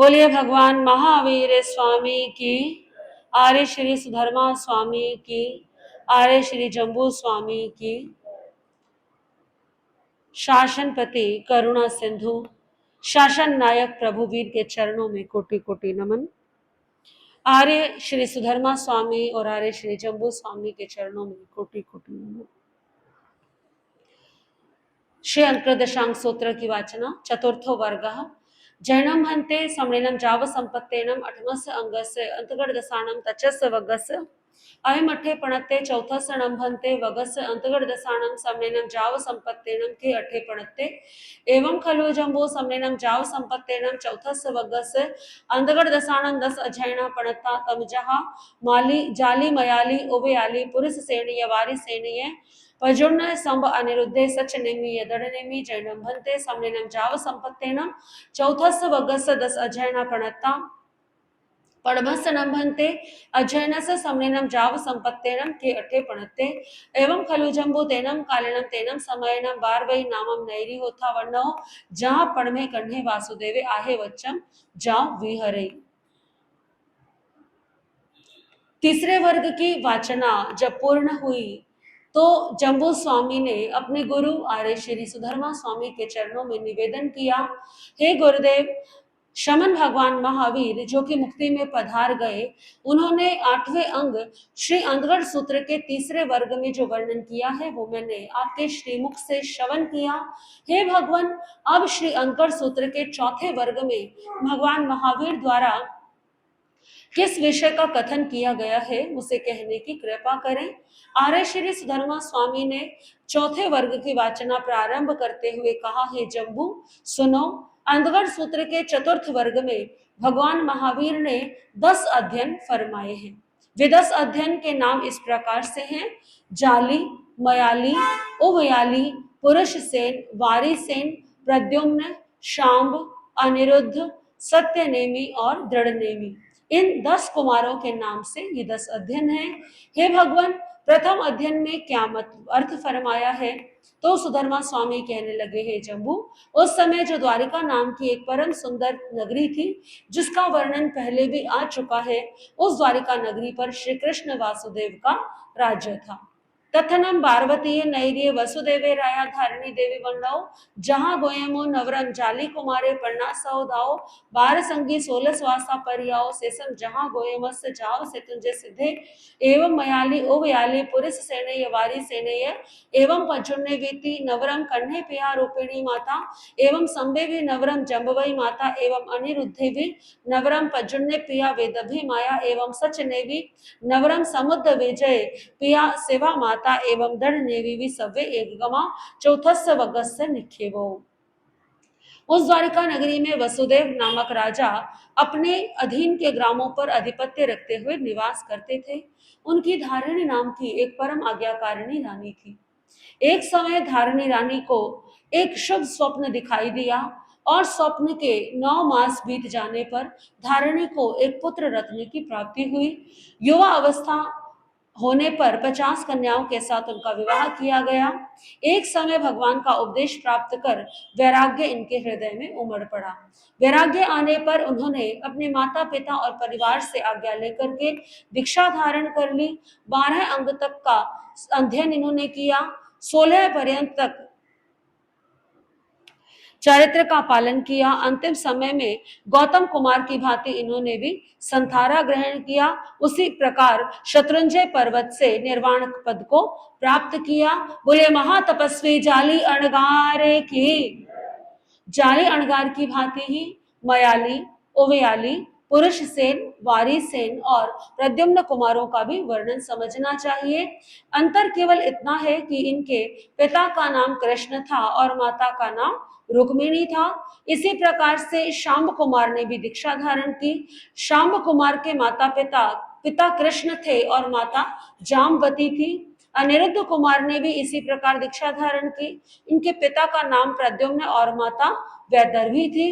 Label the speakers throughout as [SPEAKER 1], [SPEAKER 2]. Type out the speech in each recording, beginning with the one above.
[SPEAKER 1] बोलिए भगवान महावीर स्वामी की, आर्य श्री सुधर्मा स्वामी की, आर्य श्री जम्बू स्वामी की। शासनपति करुणा सिंधु शासन नायक प्रभुवीर के चरणों में कोटि कोटि नमन। आर्य श्री सुधर्मा स्वामी और आर्य श्री जम्बू स्वामी के चरणों में कोटि कोटि नमन। श्री अंतरदशांग सूत्र की वाचना। चतुर्थो वर्ग जैनम हंते समणेनम जाव संपत्तेनम अठमस्य अंगस्य अंतगढ़ दसानम तचस्य वगस्य अयम अठे पणत्ते चौथस्य नंभन्ते वगस्य अंतगढ़ दसानम समणेनम जाव संपत्तेनम के अठे पणत्ते एवं खलु जंबो समणेनम जाव संपत्तेनम चौथस्य वगस्य अंतगढ़ दसानम 10 अजैना पणत्ता तमजहा माली जाली मयाली ओवयाली पुरुष सेनीय वारी सेनीय पजुर्ण संभ अनिरुद्धे सच नेमि यदड़ नेमि जैनम भंते समनेनम जाव संपत्तेनम चौथस्य वगस्य 10 अजैना पणत्ता पड़भस्य नंभन्ते अजैनस्य समनेनम जाव संपत्तेनम के अठे पणत्ते एवं खलु जंबो तेनम कालेनम तेनम समयनम बार वही नामम नैरी होता वर्णो जहां पड़मे कन्हे वासुदेवे आहे वच्चम जाओ विहरे। तीसरे वर्ग की वाचना जब पूर्ण हुई तो जम्बू स्वामी ने अपने गुरु आर्य श्री सुधर्मा स्वामी के चरणों में निवेदन किया, हे गुरुदेव, शमन भगवान महावीर जो कि मुक्ति में पधार गए, उन्होंने 8वें अंग श्री अंधगढ़ सूत्र के तीसरे वर्ग में जो वर्णन किया है वो मैंने आपके श्रीमुख से श्रवण किया। हे भगवान, अब श्री अंधगढ़ सूत्र के चौथे वर्ग में भगवान महावीर द्वारा किस विषय का कथन किया गया है उसे कहने की कृपा करें। आर्य श्री सुधर्मा स्वामी ने चौथे वर्ग की वाचना प्रारंभ करते हुए कहा, हे जम्बू सुनो, अंधगढ़ सूत्र के चतुर्थ वर्ग में भगवान महावीर ने 10 अध्ययन फरमाए हैं। वे 10 अध्ययन के नाम इस प्रकार से हैं: जाली, मयाली, उवयाली, पुरुष सेन, वारी सेन, प्रद्युम्न, शांब, अनिरुद्ध, सत्यनेमी और दृढ़नेमी। इन 10 कुमारों के नाम से ये 10 अध्ययन हैं। हे भगवान, प्रथम अध्ययन में क्या अर्थ फरमाया है? तो सुधर्मा स्वामी कहने लगे, हे जम्बू, उस समय जो द्वारिका नाम की एक परम सुंदर नगरी थी जिसका वर्णन पहले भी आ चुका है, उस द्वारिका नगरी पर श्री कृष्ण वासुदेव का राज्य था। तथनम पार्वतीय नैर्य वसुदेवे राया धारिणी देवी वंडो जहां गोयमो नवरम जाली कुमारे पन्ना सौदाओ 12 संगी 16 स्वासा परियाओ शेषम जहां गोयमस्य जाओ से तुंजे सिद्धे एवं मयाली ओवयाली पुरुष सेनेय वारी सेनेय एवं पजुन्ने वीति नवरम कन्हे पिया रूपिणी माता एवं संबेवी नवरम जम्बवई माता एवं अनिरुद्धेवी नवरम पजुन्ने पिया वेदभी माया एवं सचनेवी नवरम समुद्र विजय पिया सेवा माता एवं दृढ़ नेवी सव्य एकगमा चौथस्य वगस्य निखेवो। उस द्वारिका नगरी में वसुदेव नामक राजा अपने अधीन के ग्रामों पर अधिपत्य रखते हुए निवास करते थे। उनकी धारिणी नाम की एक परम आज्ञाकारिणी रानी थी। एक समय धारिणी रानी को एक शुभ स्वप्न दिखाई दिया और स्वप्न के 9 मास बीत जाने पर धारिणी को एक पुत्र रत्न की प्राप्ति हुई। युवा अवस्था होने पर 50 कन्याओं के साथ उनका विवाह किया गया। एक समय भगवान का उपदेश प्राप्त कर वैराग्य इनके हृदय में उमड़ पड़ा। वैराग्य आने पर उन्होंने अपने माता पिता और परिवार से आज्ञा लेकर के दीक्षा धारण कर ली। 12 अंग तक का अध्ययन इन्होंने किया। 16 पर्यंत तक चरित्र का पालन किया। अंतिम समय में गौतम कुमार की भांति इन्होंने भी संथारा ग्रहण किया। उसी प्रकार शत्रुंजय पर्वत से निर्वाण पद को प्राप्त किया। बोले महातपस्वी जाली अणगार की। जाली अणगार की भांति ही मयाली, ओवयाली, पुरुष सेन, वारी सेन और प्रद्युम्न कुमारों का भी वर्णन समझना चाहिए। अंतर केवल इतना है कि इनके पिता का नाम कृष्ण था और माता का नाम रुक्मिणी था। इसी प्रकार से शांब कुमार ने भी दीक्षा धारण की। शांब कुमार के माता पिता कृष्ण थे और माता जामवती थी। अनिरुद्ध कुमार ने भी इसी प्रकार दीक्षा धारण की। इनके पिता का नाम प्रद्युम्न और माता वैदर्भी थी।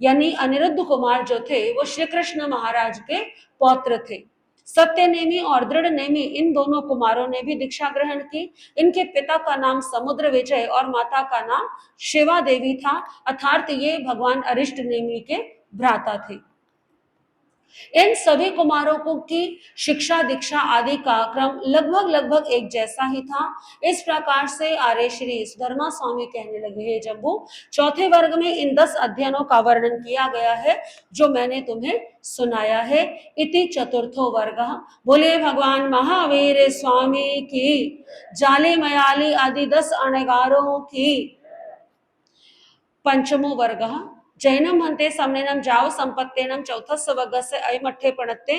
[SPEAKER 1] यानी अनिरुद्ध कुमार जो थे वो श्री कृष्ण महाराज के पौत्र थे। सत्यनेमी और दृढ़नेमी इन दोनों कुमारों ने भी दीक्षा ग्रहण की। इनके पिता का नाम समुद्र विजय और माता का नाम शिवा देवी था, अर्थात ये भगवान अरिष्ट नेमी के भ्राता थे। इन सभी कुमारों को की शिक्षा दीक्षा आदि का क्रम लगभग लगभग एक जैसा ही था। इस प्रकार से आर्य श्री सुधर्मा स्वामी कहने लगे, हे जम्बू, चौथे वर्ग में इन 10 अध्ययनों का वर्णन किया गया है जो मैंने तुम्हें सुनाया है। इति चतुर्थो वर्ग। बोले भगवान महावीर स्वामी की। जाली मयाली आदि 10 अणगारों की। पंचमो वर्ग। जैनम हंते समनेनम जाव संपत्तेनम चौथस्य वर्गस्य अयमठ्ठे पणत्ते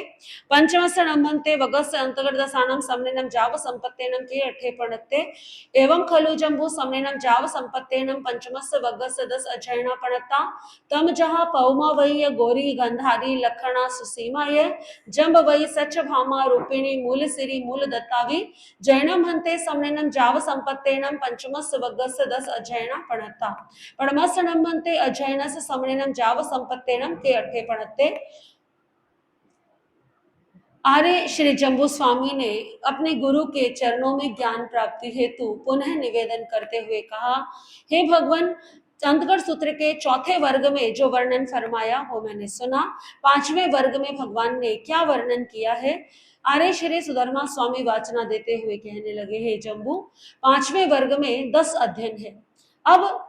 [SPEAKER 1] पंचमस्य नमन्ते वर्गस्य अंतर्गतसानम समनेनम जाव संपत्तेनम के अठ्ठे पणत्ते एवं खलु जम्बू समनेनम जाव संपत्तेनम पंचमस्य वर्गस्य 10 अध्ययना पणत्ता तम जहा पौमा वही गौरी गंधारी लखना सुसीमा ये जम्ब वही सच भामा रूपिणी मूल सिरी मूल दत्तावी जैनम हंते समनेनम जाव संपत्तेनम पंचमस्य वर्गस्य 10 अध्ययना पणत्ता पणमस्य नमन्ते अध्ययनस्य समनेनम जाव संपत्तेनम के अठ्ठे पणत्ते। आर्य श्री जम्बू स्वामी ने अपने गुरु के चरणों में ज्ञान प्राप्ति हेतु पुनः निवेदन करते हुए कहा, हे भगवान, अंतकर सूत्र के चौथे वर्ग में जो वर्णन फरमाया वो मैंने सुना। पांचवें वर्ग में भगवान ने क्या वर्णन किया है? आर्य श्री सुधर्मा स्वामी वाचना देते हुए कहने लगे, हे जम्बू, पांचवें वर्ग में 10 अध्ययन है। अब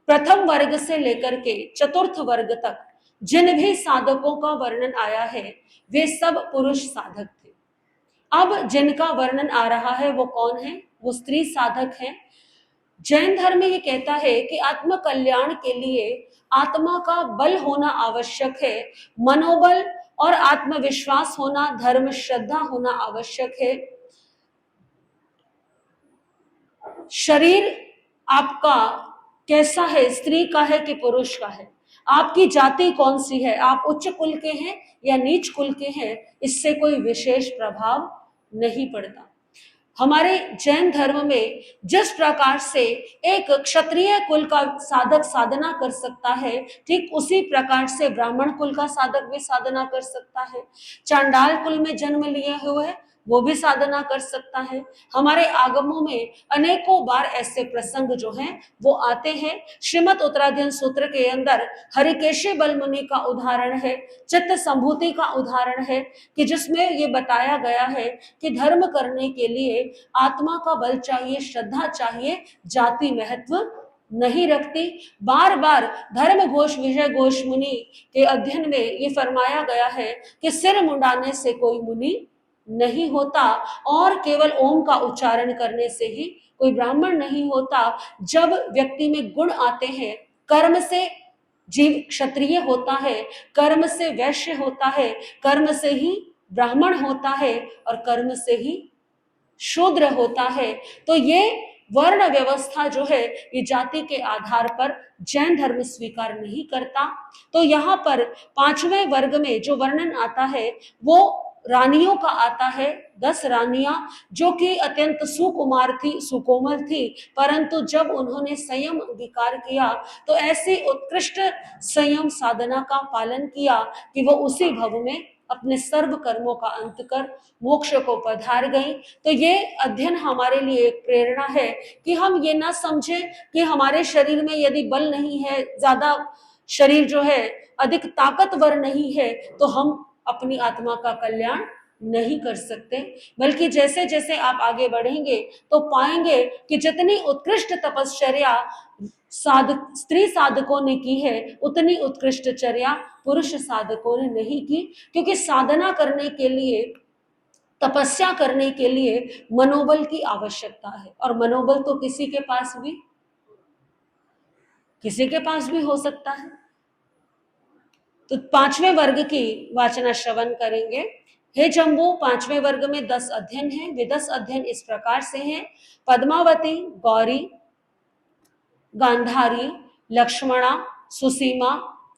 [SPEAKER 1] प्रथम वर्ग से लेकर के चतुर्थ वर्ग तक जिन भी साधकों का वर्णन आया है वे सब पुरुष साधक थे। अब जिनका वर्णन आ रहा है वो कौन है? वो स्त्री साधक हैं। जैन धर्म ये कहता है कि आत्म कल्याण के लिए आत्मा का बल होना आवश्यक है, मनोबल और आत्मविश्वास होना, धर्म श्रद्धा होना आवश्यक है। शरीर आपका कैसा है, स्त्री का है कि पुरुष का है, आपकी जाति कौन सी है, आप उच्च कुल के हैं या नीच कुल के हैं, इससे कोई विशेष प्रभाव नहीं पड़ता। हमारे जैन धर्म में जिस प्रकार से एक क्षत्रिय कुल का साधक साधना कर सकता है, ठीक उसी प्रकार से ब्राह्मण कुल का साधक भी साधना कर सकता है। चांडाल कुल में जन्म लिए हुए वो भी साधना कर सकता है। हमारे आगमों में अनेकों बार ऐसे प्रसंग जो हैं वो आते हैं। श्रीमद् उत्तराध्ययन सूत्र के अंदर हरिकेशी बल मुनि का उदाहरण है, चित्त संभूति का उदाहरण है कि जिसमें ये बताया गया है कि धर्म करने के लिए आत्मा का बल चाहिए, श्रद्धा चाहिए, जाति महत्व नहीं रखती। बार बार धर्म घोष विजय घोष मुनि के अध्ययन में ये फरमाया गया है कि सिर मुंडाने से कोई मुनि नहीं होता और केवल ओम का उच्चारण करने से ही कोई ब्राह्मण नहीं होता। जब व्यक्ति में गुण आते हैं, कर्म से जीव क्षत्रिय होता है, कर्म से वैश्य होता है, कर्म से ही ब्राह्मण होता है और कर्म से ही शूद्र होता है। तो ये वर्ण व्यवस्था जो है ये जाति के आधार पर जैन धर्म स्वीकार नहीं करता। तो यहाँ पर पांचवें वर्ग में जो वर्णन आता है वो रानियों का आता है। 10 रानियां जो कि अत्यंत सुकुमार थी, सुकोमल थी, परंतु जब उन्होंने संयम अंगीकार किया तो ऐसी उत्कृष्ट संयम साधना का पालन किया कि वो उसी भव में अपने सर्व कर्मों का अंत कर मोक्ष को पधार गई। तो ये अध्ययन हमारे लिए एक प्रेरणा है कि हम ये ना समझें कि हमारे शरीर में यदि बल नहीं है, ज्यादा शरीर जो है अधिक ताकतवर नहीं है, तो हम अपनी आत्मा का कल्याण नहीं कर सकते। बल्कि जैसे जैसे आप आगे बढ़ेंगे तो पाएंगे कि जितनी उत्कृष्ट तपश्चर्या स्त्री साधकों ने की है उतनी उत्कृष्ट चर्या पुरुष साधकों ने नहीं की। क्योंकि साधना करने के लिए, तपस्या करने के लिए मनोबल की आवश्यकता है, और मनोबल तो किसी के पास भी हो सकता है। तो पांचवें वर्ग की वाचना श्रवण करेंगे। हे जम्बू, पांचवें वर्ग में 10 अध्ययन हैं। वे 10 अध्ययन इस प्रकार से हैं: पद्मावती, गौरी, गांधारी, लक्ष्मणा, सुसीमा,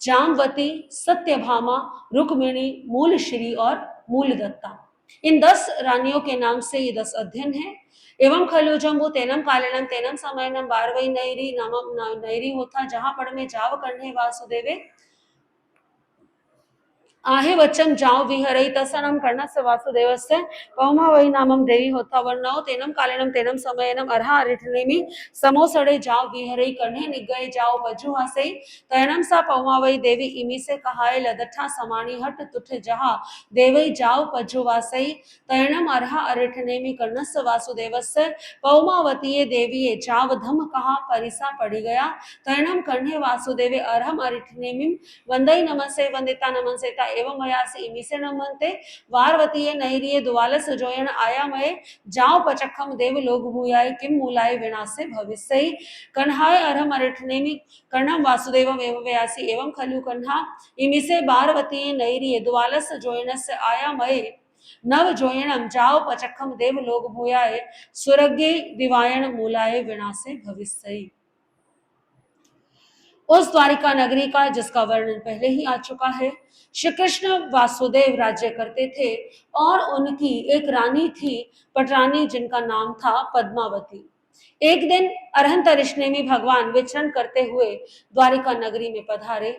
[SPEAKER 1] जामवती, सत्यभामा, रुक्मिणी, मूलश्री और मूलदत्ता। इन 10 रानियों के नाम से ये 10 अध्ययन हैं। एवं खलु जम्बू तेनम कालेनम तेनम समयनम बारवई नैरी नमम नैरी होता जहां पढ़ में जाव करने वासुदेवे आहे वच्चम जाओ विहरई तसनम कर्णस्य वासुदेवस्य पौमा वै नामम देवी होता वर्णौ तेनम कालेनम तेनम समयनम अर्हा अरिठनेमि समोसड़े जाओ विहरई कन्हे निगय जाओ बजु हसई तैनम सा पौमा वै देवी इमी से कहाय लदठा समानी हट तुठ जहा देवई जाओ पजु वासई तैनम अर्हा अरिठनेमि कर्णस्य वासुदेवस्य पौमावतीये देवीये जाव धम कहा परिसा पड़ी गया तैनम कन्हे वासुदेवे अर्हम अरिठनेमि वंदई नमसे वंदिता नमसेता एवं मयासी इमिसे नमन्ते वारवतीये नैरिये द्वालस जोयन आया मये जाओ पचखम देव लोग भूयाय किम मूलाय विनाशे भविष्यई कन्हाय अरहम अरिठनेमि कर्णम वासुदेवम एवं व्यासी एवं खलु कन्हा इमिसे बारवतीये नैरिये द्वालस जोयनस्य आया मये नव जोयनम जाओ पचखम देव लोग भूयाय सुरगे दिवायन मूलाय विनाशे भविष्यई। उस द्वारिका नगरी का जिसका वर्णन पहले ही आ चुका है। श्री कृष्ण वासुदेव राज्य करते थे और उनकी एक रानी थी पटरानी जिनका नाम था पद्मावती। एक दिन अरहंत ऋषनेमी भगवान विचरण करते हुए द्वारिका नगरी में पधारे।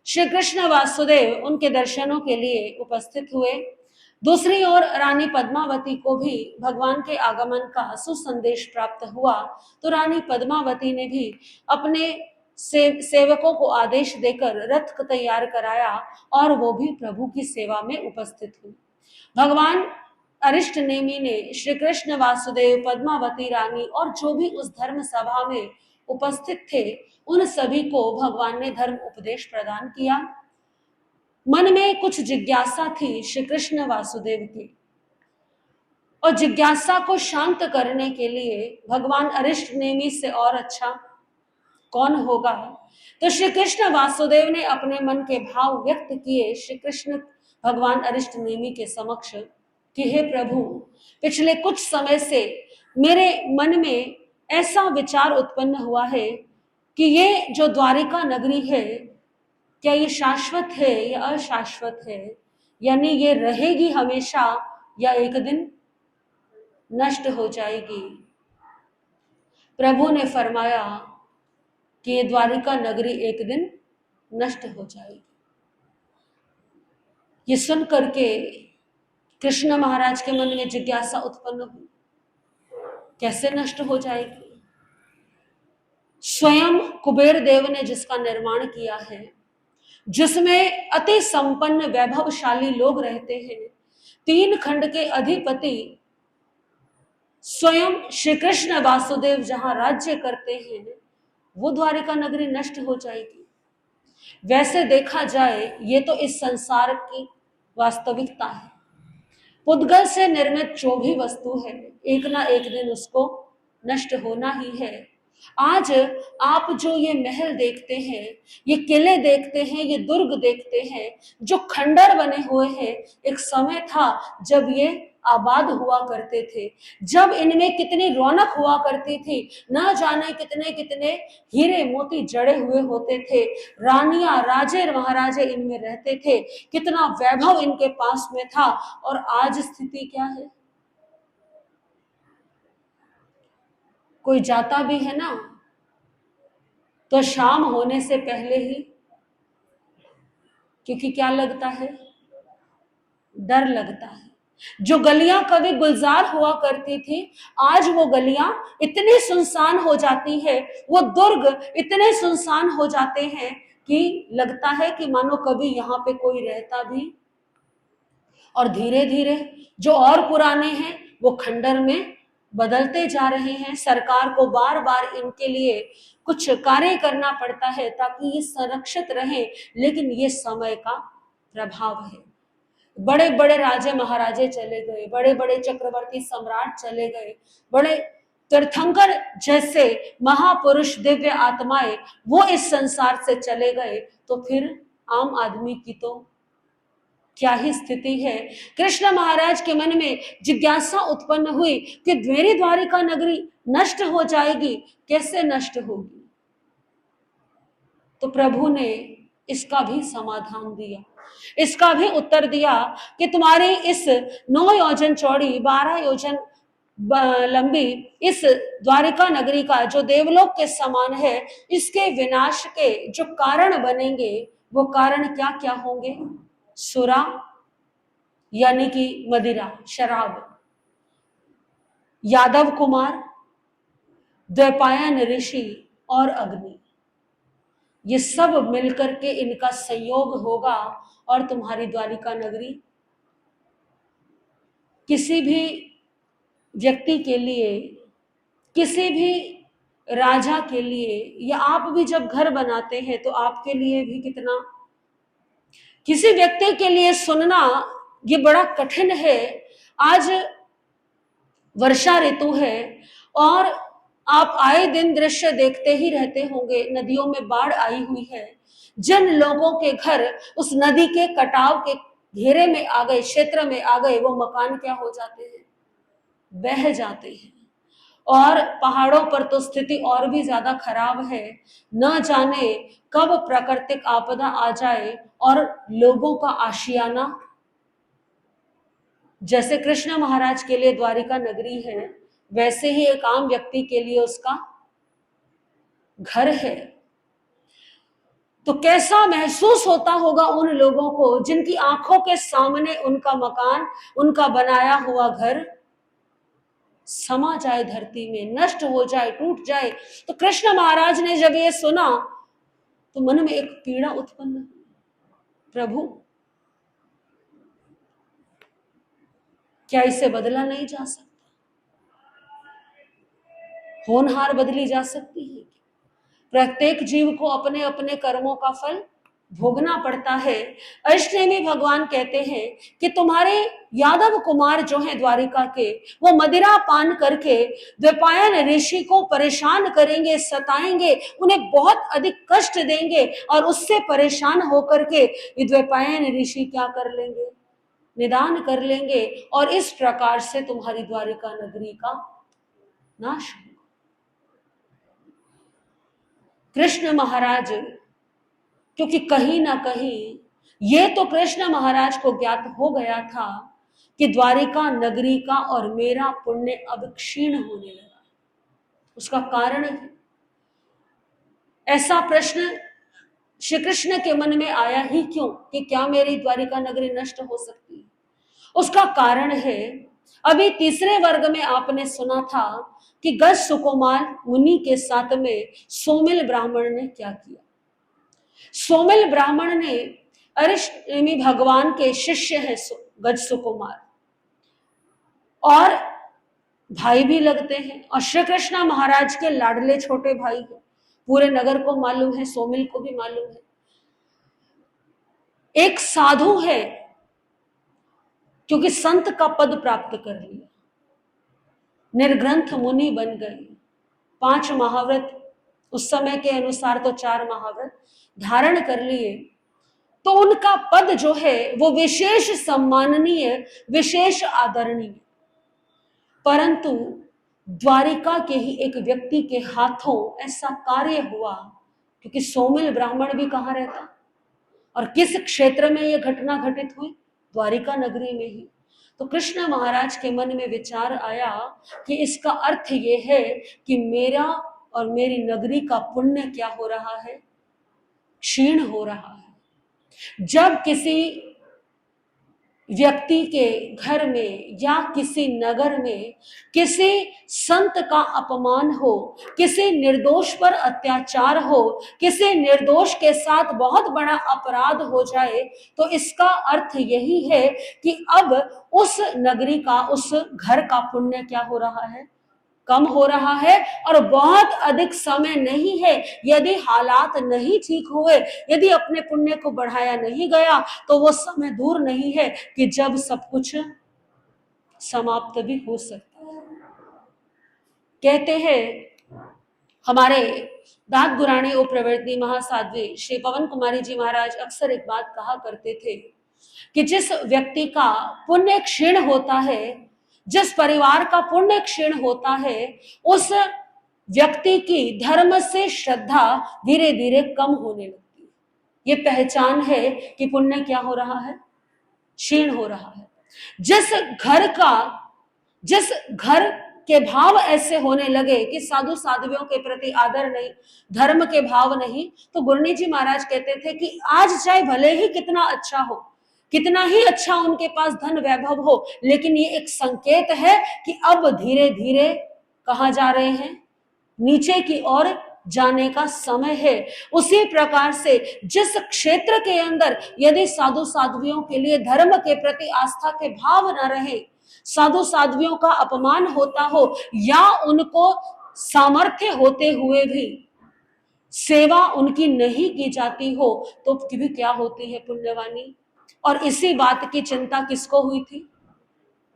[SPEAKER 1] श्री कृष्ण वासुदेव उनके दर्शनों के लिए उपस्थित हुए। दूसरी ओर रानी पद्मावती को भी भगवान के आगमन का सुसंदेश प्राप्त हुआ तो रानी पद्मावती ने भी अपने सेवकों को आदेश देकर रथ तैयार कराया और वो भी प्रभु की सेवा में उपस्थित हुई। भगवान अरिष्ट नेमी ने श्री कृष्ण वासुदेव पद्मावती रानी और जो भी उस धर्म सभा में उपस्थित थे उन सभी को भगवान ने धर्म उपदेश प्रदान किया। मन में कुछ जिज्ञासा थी श्री कृष्ण वासुदेव की और जिज्ञासा को शांत करने के लिए भगवान अरिष्ट नेमी से और अच्छा कौन होगा। तो श्री कृष्ण वासुदेव ने अपने मन के भाव व्यक्त किए श्री कृष्ण भगवान अरिष्ट नेमी के समक्ष कि हे प्रभु, पिछले कुछ समय से मेरे मन में ऐसा विचार उत्पन्न हुआ है कि ये जो द्वारिका नगरी है क्या ये शाश्वत है या अशाश्वत है, यानी ये रहेगी हमेशा या एक दिन नष्ट हो जाएगी। प्रभु ने फरमाया कि ये द्वारिका नगरी एक दिन नष्ट हो जाएगी। ये सुन करके कृष्ण महाराज के मन में जिज्ञासा उत्पन्न हुई, कैसे नष्ट हो जाएगी। स्वयं कुबेर देव ने जिसका निर्माण किया है, जिसमें अति संपन्न वैभवशाली लोग रहते हैं, 3 खंड के अधिपति स्वयं श्री कृष्ण वासुदेव जहां राज्य करते हैं, वो द्वारिका नगरी नष्ट हो जाएगी। वैसे देखा जाए ये तो इस संसार की वास्तविकता है। पुद्गल से निर्मित जो भी वस्तु है एक ना एक दिन उसको नष्ट होना ही है। आज आप जो ये महल देखते हैं, ये किले देखते हैं, ये दुर्ग देखते हैं जो खंडर बने हुए हैं, एक समय था जब ये आबाद हुआ करते थे, जब इनमें कितनी रौनक हुआ करती थी, ना जाने कितने कितने हीरे मोती जड़े हुए होते थे, रानियां राजे महाराजे इनमें रहते थे, कितना वैभव इनके पास में था। और आज स्थिति क्या है, कोई जाता भी है ना तो शाम होने से पहले ही, क्योंकि क्या लगता है, डर लगता है। जो गलियां कभी गुलजार हुआ करती थी, आज वो गलियां इतनी सुनसान हो जाती है, वो दुर्ग इतने सुनसान हो जाते हैं कि लगता है कि मानो कभी यहाँ पे कोई रहता भी। और धीरे धीरे जो और पुराने हैं वो खंडर में बदलते जा रहे हैं। सरकार को बार बार इनके लिए कुछ कार्य करना पड़ता है ताकि ये संरक्षित रहे, लेकिन ये समय का प्रभाव है। बड़े बड़े राजे महाराजे चले गए, बड़े बड़े चक्रवर्ती सम्राट चले गए, बड़े तीर्थंकर जैसे महापुरुष दिव्य आत्माएं वो इस संसार से चले गए, तो फिर आम आदमी की तो क्या ही स्थिति है। कृष्ण महाराज के मन में जिज्ञासा उत्पन्न हुई कि मेरी द्वारिका नगरी नष्ट हो जाएगी, कैसे नष्ट होगी। तो प्रभु ने इसका भी समाधान दिया, इसका भी उत्तर दिया कि तुम्हारी इस 9 योजन चौड़ी 12 योजन लंबी इस द्वारिका नगरी का जो देवलोक के समान है, इसके विनाश के जो कारण बनेंगे वो कारण क्या क्या होंगे। सुरा यानी कि मदिरा, शराब, यादव कुमार, द्वैपायन ऋषि और अग्नि, ये सब मिलकर के इनका संयोग होगा और तुम्हारी द्वारिका नगरी किसी भी व्यक्ति के लिए, किसी भी राजा के लिए, या आप भी जब घर बनाते हैं तो आपके लिए भी कितना, किसी व्यक्ति के लिए सुनना ये बड़ा कठिन है। आज वर्षा ऋतु है और आप आए दिन दृश्य देखते ही रहते होंगे, नदियों में बाढ़ आई हुई है। जिन लोगों के घर उस नदी के कटाव के घेरे में आ गए, क्षेत्र में आ गए, वो मकान क्या हो जाते हैं, बह जाते हैं। और पहाड़ों पर तो स्थिति और भी ज्यादा खराब है, न जाने कब प्राकृतिक आपदा आ जाए और लोगों का आशियाना, जैसे कृष्ण महाराज के लिए द्वारिका नगरी है, वैसे ही एक आम व्यक्ति के लिए उसका घर है। तो कैसा महसूस होता होगा उन लोगों को जिनकी आंखों के सामने उनका मकान, उनका बनाया हुआ घर समा जाए, धरती में नष्ट हो जाए, टूट जाए। तो कृष्ण महाराज ने जब ये सुना तो मन में एक पीड़ा उत्पन्न हुई, प्रभु क्या इसे बदला नहीं जा सकता? होनहार बदली जा सकती है? प्रत्येक जीव को अपने अपने कर्मों का फल भोगना पड़ता है। अष्टनेमी भगवान कहते हैं कि तुम्हारे यादव कुमार जो हैं द्वारिका के, वो मदिरा पान करके द्वैपायन ऋषि को परेशान करेंगे, सताएंगे, उन्हें बहुत अधिक कष्ट देंगे और उससे परेशान होकर के ये द्वैपायन ऋषि क्या कर लेंगे, निदान कर लेंगे और इस प्रकार से तुम्हारी द्वारिका नगरी का नाश होगा। कृष्ण महाराज, क्योंकि कहीं ना कहीं ये तो कृष्ण महाराज को ज्ञात हो गया था कि द्वारिका नगरी का और मेरा पुण्य अब क्षीण होने लगा। उसका कारण है, ऐसा प्रश्न श्री कृष्ण के मन में आया ही क्यों कि क्या मेरी द्वारिका नगरी नष्ट हो सकती है? उसका कारण है, अभी तीसरे वर्ग में आपने सुना था कि गज सुकुमार मुनि के साथ में सोमिल ब्राह्मण ने क्या किया। सोमिल ब्राह्मण ने, अरिष्टनेमी भगवान के शिष्य है गज सुकुमार और भाई भी लगते हैं और श्री कृष्ण महाराज के लाडले छोटे भाई हैं। पूरे नगर को मालूम है, सोमिल को भी मालूम है। एक साधु है, क्योंकि संत का पद प्राप्त कर लिया, निर्ग्रंथ मुनि बन गए, 5 महाव्रत, उस समय के अनुसार तो 4 महाव्रत धारण कर लिए, तो उनका पद जो है वो विशेष सम्माननीय, विशेष आदरणीय। परंतु द्वारिका के ही एक व्यक्ति के हाथों ऐसा कार्य हुआ, क्योंकि सोमिल ब्राह्मण भी कहाँ रहता और किस क्षेत्र में यह घटना घटित हुई, द्वारिका नगरी में ही। तो कृष्ण महाराज के मन में विचार आया कि इसका अर्थ यह है कि मेरा और मेरी नगरी का पुण्य क्या हो रहा है, क्षीण हो रहा है। जब किसी व्यक्ति के घर में या किसी नगर में किसी संत का अपमान हो, किसी निर्दोष पर अत्याचार हो, किसी निर्दोष के साथ बहुत बड़ा अपराध हो जाए, तो इसका अर्थ यही है कि अब उस नगरी का, उस घर का पुण्य क्या हो रहा है, कम हो रहा है। और बहुत अधिक समय नहीं है, यदि हालात नहीं ठीक हुए, यदि अपने पुण्य को बढ़ाया नहीं गया, तो वो समय दूर नहीं है कि जब सब कुछ समाप्त भी हो सकता है। कहते हैं हमारे दाद गुराणी उपप्रवर्तनी महासाध्वी श्री पवन कुमारी जी महाराज अक्सर एक बात कहा करते थे कि जिस व्यक्ति का पुण्य क्षीण होता है, जिस परिवार का पुण्य क्षीण होता है, उस व्यक्ति की धर्म से श्रद्धा धीरे धीरे कम होने लगती है। ये पहचान है कि पुण्य क्या हो रहा है, क्षीण हो रहा है। जिस घर के भाव ऐसे होने लगे कि साधु साध्वियों के प्रति आदर नहीं, धर्म के भाव नहीं, तो गुरनी जी महाराज कहते थे कि आज चाहे भले ही कितना अच्छा हो, कितना ही अच्छा उनके पास धन वैभव हो, लेकिन ये एक संकेत है कि अब धीरे धीरे कहाँ जा रहे हैं, नीचे की ओर जाने का समय है। उसी प्रकार से जिस क्षेत्र के अंदर यदि साधु साध्वियों के लिए धर्म के प्रति आस्था के भाव न रहे, साधु साध्वियों का अपमान होता हो, या उनको सामर्थ्य होते हुए भी सेवा उनकी नहीं की जाती हो, तो भी क्या होती है पुण्यवानी। और इसी बात की चिंता किसको हुई थी?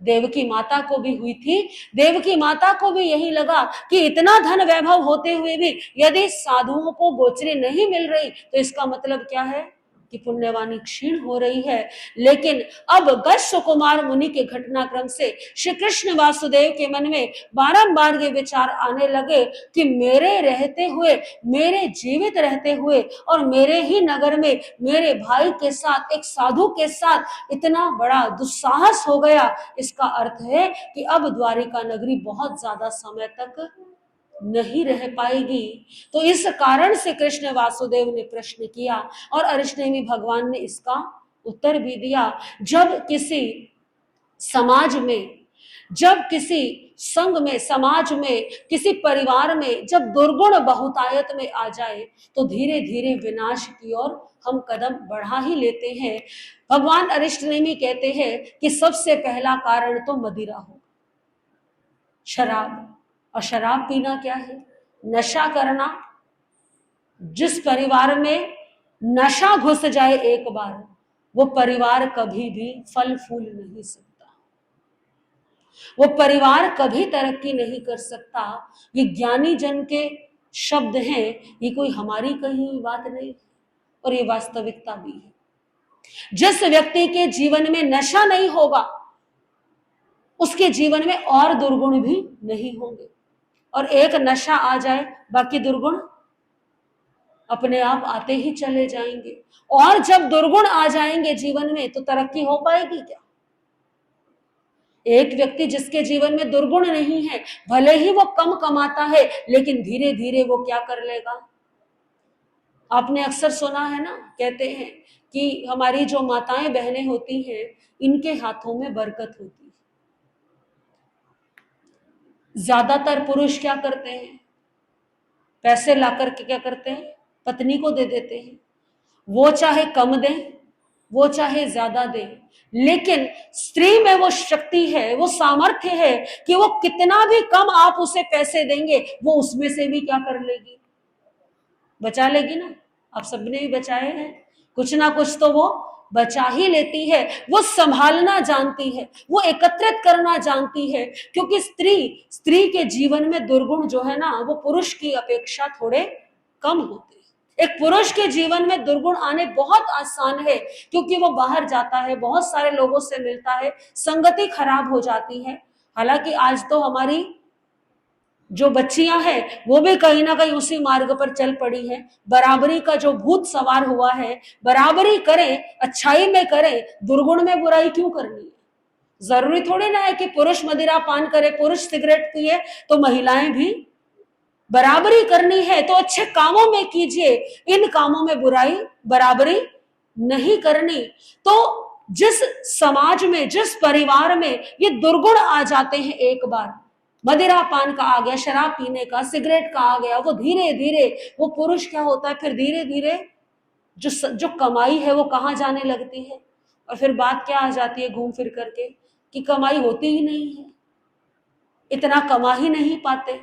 [SPEAKER 1] देवकी माता को भी हुई थी। देवकी माता को भी यही लगा कि इतना धन वैभव होते हुए भी यदि साधुओं को गोचरी नहीं मिल रही, तो इसका मतलब क्या है कि पुण्यवानी क्षीण हो रही है। लेकिन अब गश सुकुमार मुनि के घटनाक्रम से श्री कृष्ण वासुदेव के मन में बारंबार ये विचार आने लगे कि मेरे रहते हुए, मेरे जीवित रहते हुए और मेरे ही नगर में मेरे भाई के साथ, एक साधु के साथ इतना बड़ा दुस्साहस हो गया। इसका अर्थ है कि अब द्वारिका नगरी बहुत ज्यादा समय तक नहीं रह पाएगी। तो इस कारण से कृष्ण वासुदेव ने प्रश्न किया और अरिष्टनेमी भगवान ने इसका उत्तर भी दिया। जब किसी समाज में, जब किसी संघ में, समाज में, किसी परिवार में जब दुर्गुण बहुतायत में आ जाए, तो धीरे धीरे विनाश की ओर हम कदम बढ़ा ही लेते हैं। भगवान अरिष्टनेमी कहते हैं कि सबसे पहला कारण तो मदिरा होगा, शराब। और शराब पीना क्या है? नशा करना। जिस परिवार में नशा घुस जाए एक बार, वो परिवार कभी भी फल फूल नहीं सकता, वो परिवार कभी तरक्की नहीं कर सकता। ये ज्ञानी जन के शब्द हैं, ये कोई हमारी कहीं बात नहीं, और ये वास्तविकता भी है। जिस व्यक्ति के जीवन में नशा नहीं होगा, उसके जीवन में और दुर्गुण भी नहीं होंगे। और एक नशा आ जाए, बाकी दुर्गुण अपने आप आते ही चले जाएंगे। और जब दुर्गुण आ जाएंगे जीवन में, तो तरक्की हो पाएगी क्या? एक व्यक्ति जिसके जीवन में दुर्गुण नहीं है, भले ही वो कम कमाता है, लेकिन धीरे धीरे वो क्या कर लेगा? आपने अक्सर सुना है ना, कहते हैं कि हमारी जो माताएं बहनें होती हैं, इनके हाथों में बरकत होती है। ज्यादातर पुरुष क्या करते हैं? पैसे लाकर के क्या करते हैं? पत्नी को दे देते हैं। वो चाहे कम दे, वो चाहे ज्यादा दे, लेकिन स्त्री में वो शक्ति है, वो सामर्थ्य है कि वो कितना भी कम आप उसे पैसे देंगे, वो उसमें से भी क्या कर लेगी? बचा लेगी ना। आप सबने भी बचाए हैं, कुछ ना कुछ तो वो बचा ही लेती है। वो संभालना जानती है, वो एकत्रित करना जानती है, क्योंकि स्त्री के जीवन में दुर्गुण जो है ना, वो पुरुष की अपेक्षा थोड़े कम होते हैं। एक पुरुष के जीवन में दुर्गुण आने बहुत आसान है, क्योंकि वो बाहर जाता है, बहुत सारे लोगों से मिलता है, संगति खराब हो जाती है। हालांकि आज तो हमारी जो बच्चियां हैं, वो भी कहीं ना कहीं उसी मार्ग पर चल पड़ी हैं। बराबरी का जो भूत सवार हुआ है, बराबरी करें, अच्छाई में करें, दुर्गुण में बुराई क्यों करनी है? जरूरी थोड़ी ना है कि पुरुष मदिरा पान करे, पुरुष सिगरेट पिए तो महिलाएं भी। बराबरी करनी है तो अच्छे कामों में कीजिए, इन कामों में बुराई, बराबरी नहीं करनी। तो जिस समाज में, जिस परिवार में ये दुर्गुण आ जाते हैं, एक बार मदिरा पान का आ गया, शराब पीने का, सिगरेट का आ गया, वो धीरे धीरे वो पुरुष क्या होता है, फिर धीरे धीरे जो कमाई है वो कहाँ जाने लगती है। और फिर बात क्या आ जाती है घूम फिर करके, कि कमाई होती ही नहीं है, इतना कमा ही नहीं पाते।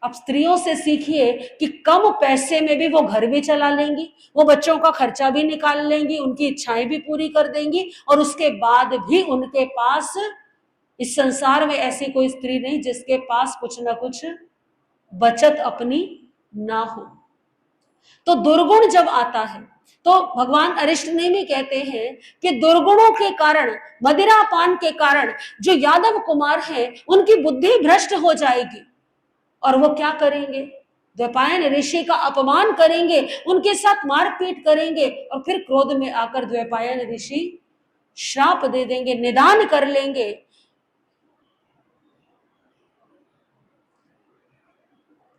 [SPEAKER 1] अब स्त्रियों से सीखिए कि कम पैसे में भी वो घर भी चला लेंगी, वो बच्चों का खर्चा भी निकाल लेंगी, उनकी इच्छाएं भी पूरी कर देंगी, और उसके बाद भी उनके पास, इस संसार में ऐसी कोई स्त्री नहीं जिसके पास कुछ ना कुछ बचत अपनी ना हो। तो दुर्गुण जब आता है, तो भगवान अरिष्टनेमी कहते हैं कि दुर्गुणों के कारण, मदिरा पान के कारण जो यादव कुमार हैं, उनकी बुद्धि भ्रष्ट हो जाएगी। और वो क्या करेंगे? द्वैपायन ऋषि का अपमान करेंगे, उनके साथ मारपीट करेंगे, और फिर क्रोध में आकर द्वैपायन ऋषि श्राप दे देंगे, निदान कर लेंगे।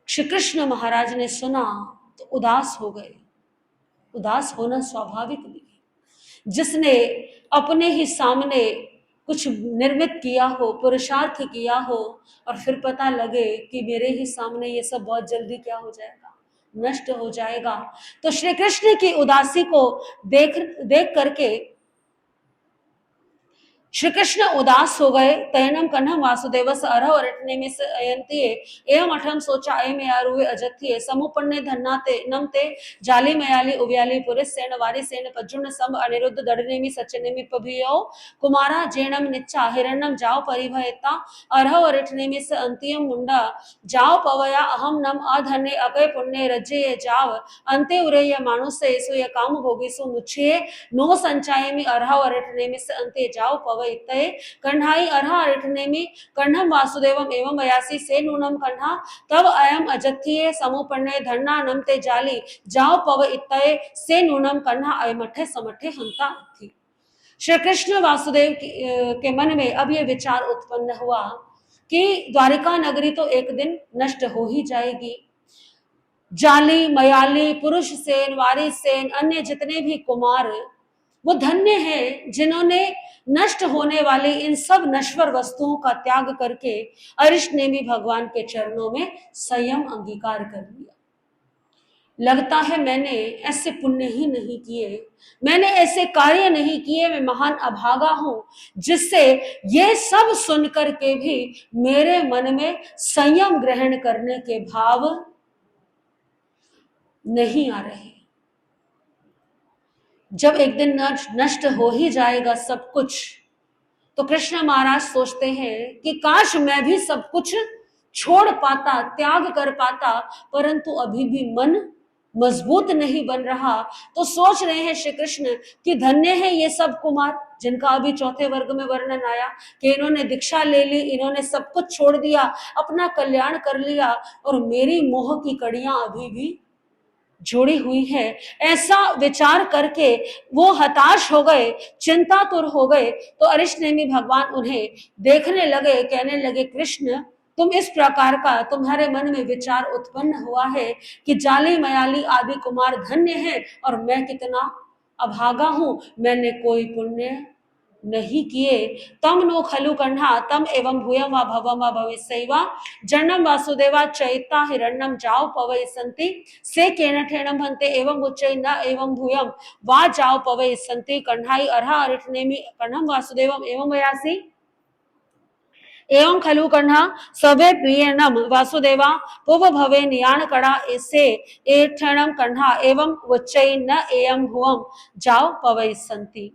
[SPEAKER 1] श्री कृष्ण महाराज ने सुना तो उदास हो गए। उदास होना स्वाभाविक भी है, जिसने अपने ही सामने कुछ निर्मित किया हो, पुरुषार्थ किया हो, और फिर पता लगे कि मेरे ही सामने ये सब बहुत जल्दी क्या हो जाएगा, नष्ट हो जाएगा। तो श्री कृष्ण की उदासी को देख देख करके श्री कृष्ण उदास हो गए। तयनम कन्हम वासुदेवस अरह अरटने में अयंतिये एवं अठम सोचा ए में आरुवे अजत्ये समुपन्ने धन्नाते नमते जाली मयाली उव्याली पुरिस सेन वारी सेन पज्जुन सम अनिरुद्ध दड़नेमि सचनेमि पभियो कुमारा जेणम निच्चा हिरण्यम जाओ परिभयता अरह अरटने में से अंतियम मुंडा जाओ पवया अहम नम अधन्य अकय पुण्य रज्जे जाव अंते उरेय मानुसे सो ये काम भोगी सो मुच्छे नो संचाय में अरह अरटने में से अंते जाओ पव इत्तये कन्हाई अरहा अरठनेमि कन्हम वासुदेवम एवं वयासी से नूनम कन्हा तब अयम अजत्ये समुपन्ने धन्ना नमते जाली जाओ पव इत्तये से नूनम कन्हा अयमठे समठे हंता थी। श्री कृष्ण वासुदेव के मन में अब ये विचार उत्पन्न हुआ कि द्वारिका नगरी तो एक दिन नष्ट हो ही जाएगी। जाली मयाली पुरुष सेन वारी सेन अन्य जितने भी कुमार वो धन्य हैं जिन्होंने नष्ट होने वाली इन सब नश्वर वस्तुओं का त्याग करके अरिष्टनेमि भगवान के चरणों में संयम अंगीकार कर लिया। लगता है मैंने ऐसे पुण्य ही नहीं किए, मैंने ऐसे कार्य नहीं किए, मैं महान अभागा हूं जिससे ये सब सुनकर के भी मेरे मन में संयम ग्रहण करने के भाव नहीं आ रहे। जब एक दिन नष्ट हो ही जाएगा सब कुछ, तो कृष्ण महाराज सोचते हैं कि काश मैं भी सब कुछ छोड़ पाता, त्याग कर पाता, परंतु अभी भी मन मजबूत नहीं बन रहा। तो सोच रहे हैं श्री कृष्ण कि धन्य है ये सब कुमार जिनका अभी चौथे वर्ग में वर्णन आया कि इन्होंने दीक्षा ले ली, इन्होंने सब कुछ छोड़ दिया, अपना कल्याण कर लिया, और मेरी मोह की कड़ियां अभी भी जुड़ी हुई है। ऐसा विचार करके वो हताश हो गए, चिंतातुर हो गए। तो अरिष्टनेमि भगवान उन्हें देखने लगे, कहने लगे कृष्ण तुम इस प्रकार का तुम्हारे मन में विचार उत्पन्न हुआ है कि जाली मयाली आदि कुमार धन्य है और मैं कितना अभागा हूं, मैंने कोई पुण्य नहीं किए। तम नो खलु कन्हा तम एवं भूयम वा भवम वा भविष्यैवा जन्नम वासुदेवा चैता हिरण्यम जाओ पवै संति से केन ठेणम हन्ते एवं उच्चै न एवं भूयम वा जाओ पवै संति कन्हाई अरहा अरिठनेमि कन्हम वासुदेवम एवं वयासी एवं खलु कन्हा सवे प्रियनम वासुदेवा पुव भवे नियाण कड़ा से एठणम कन्हा एवं उच्चै न एवं भुवम जाओ पवै संति।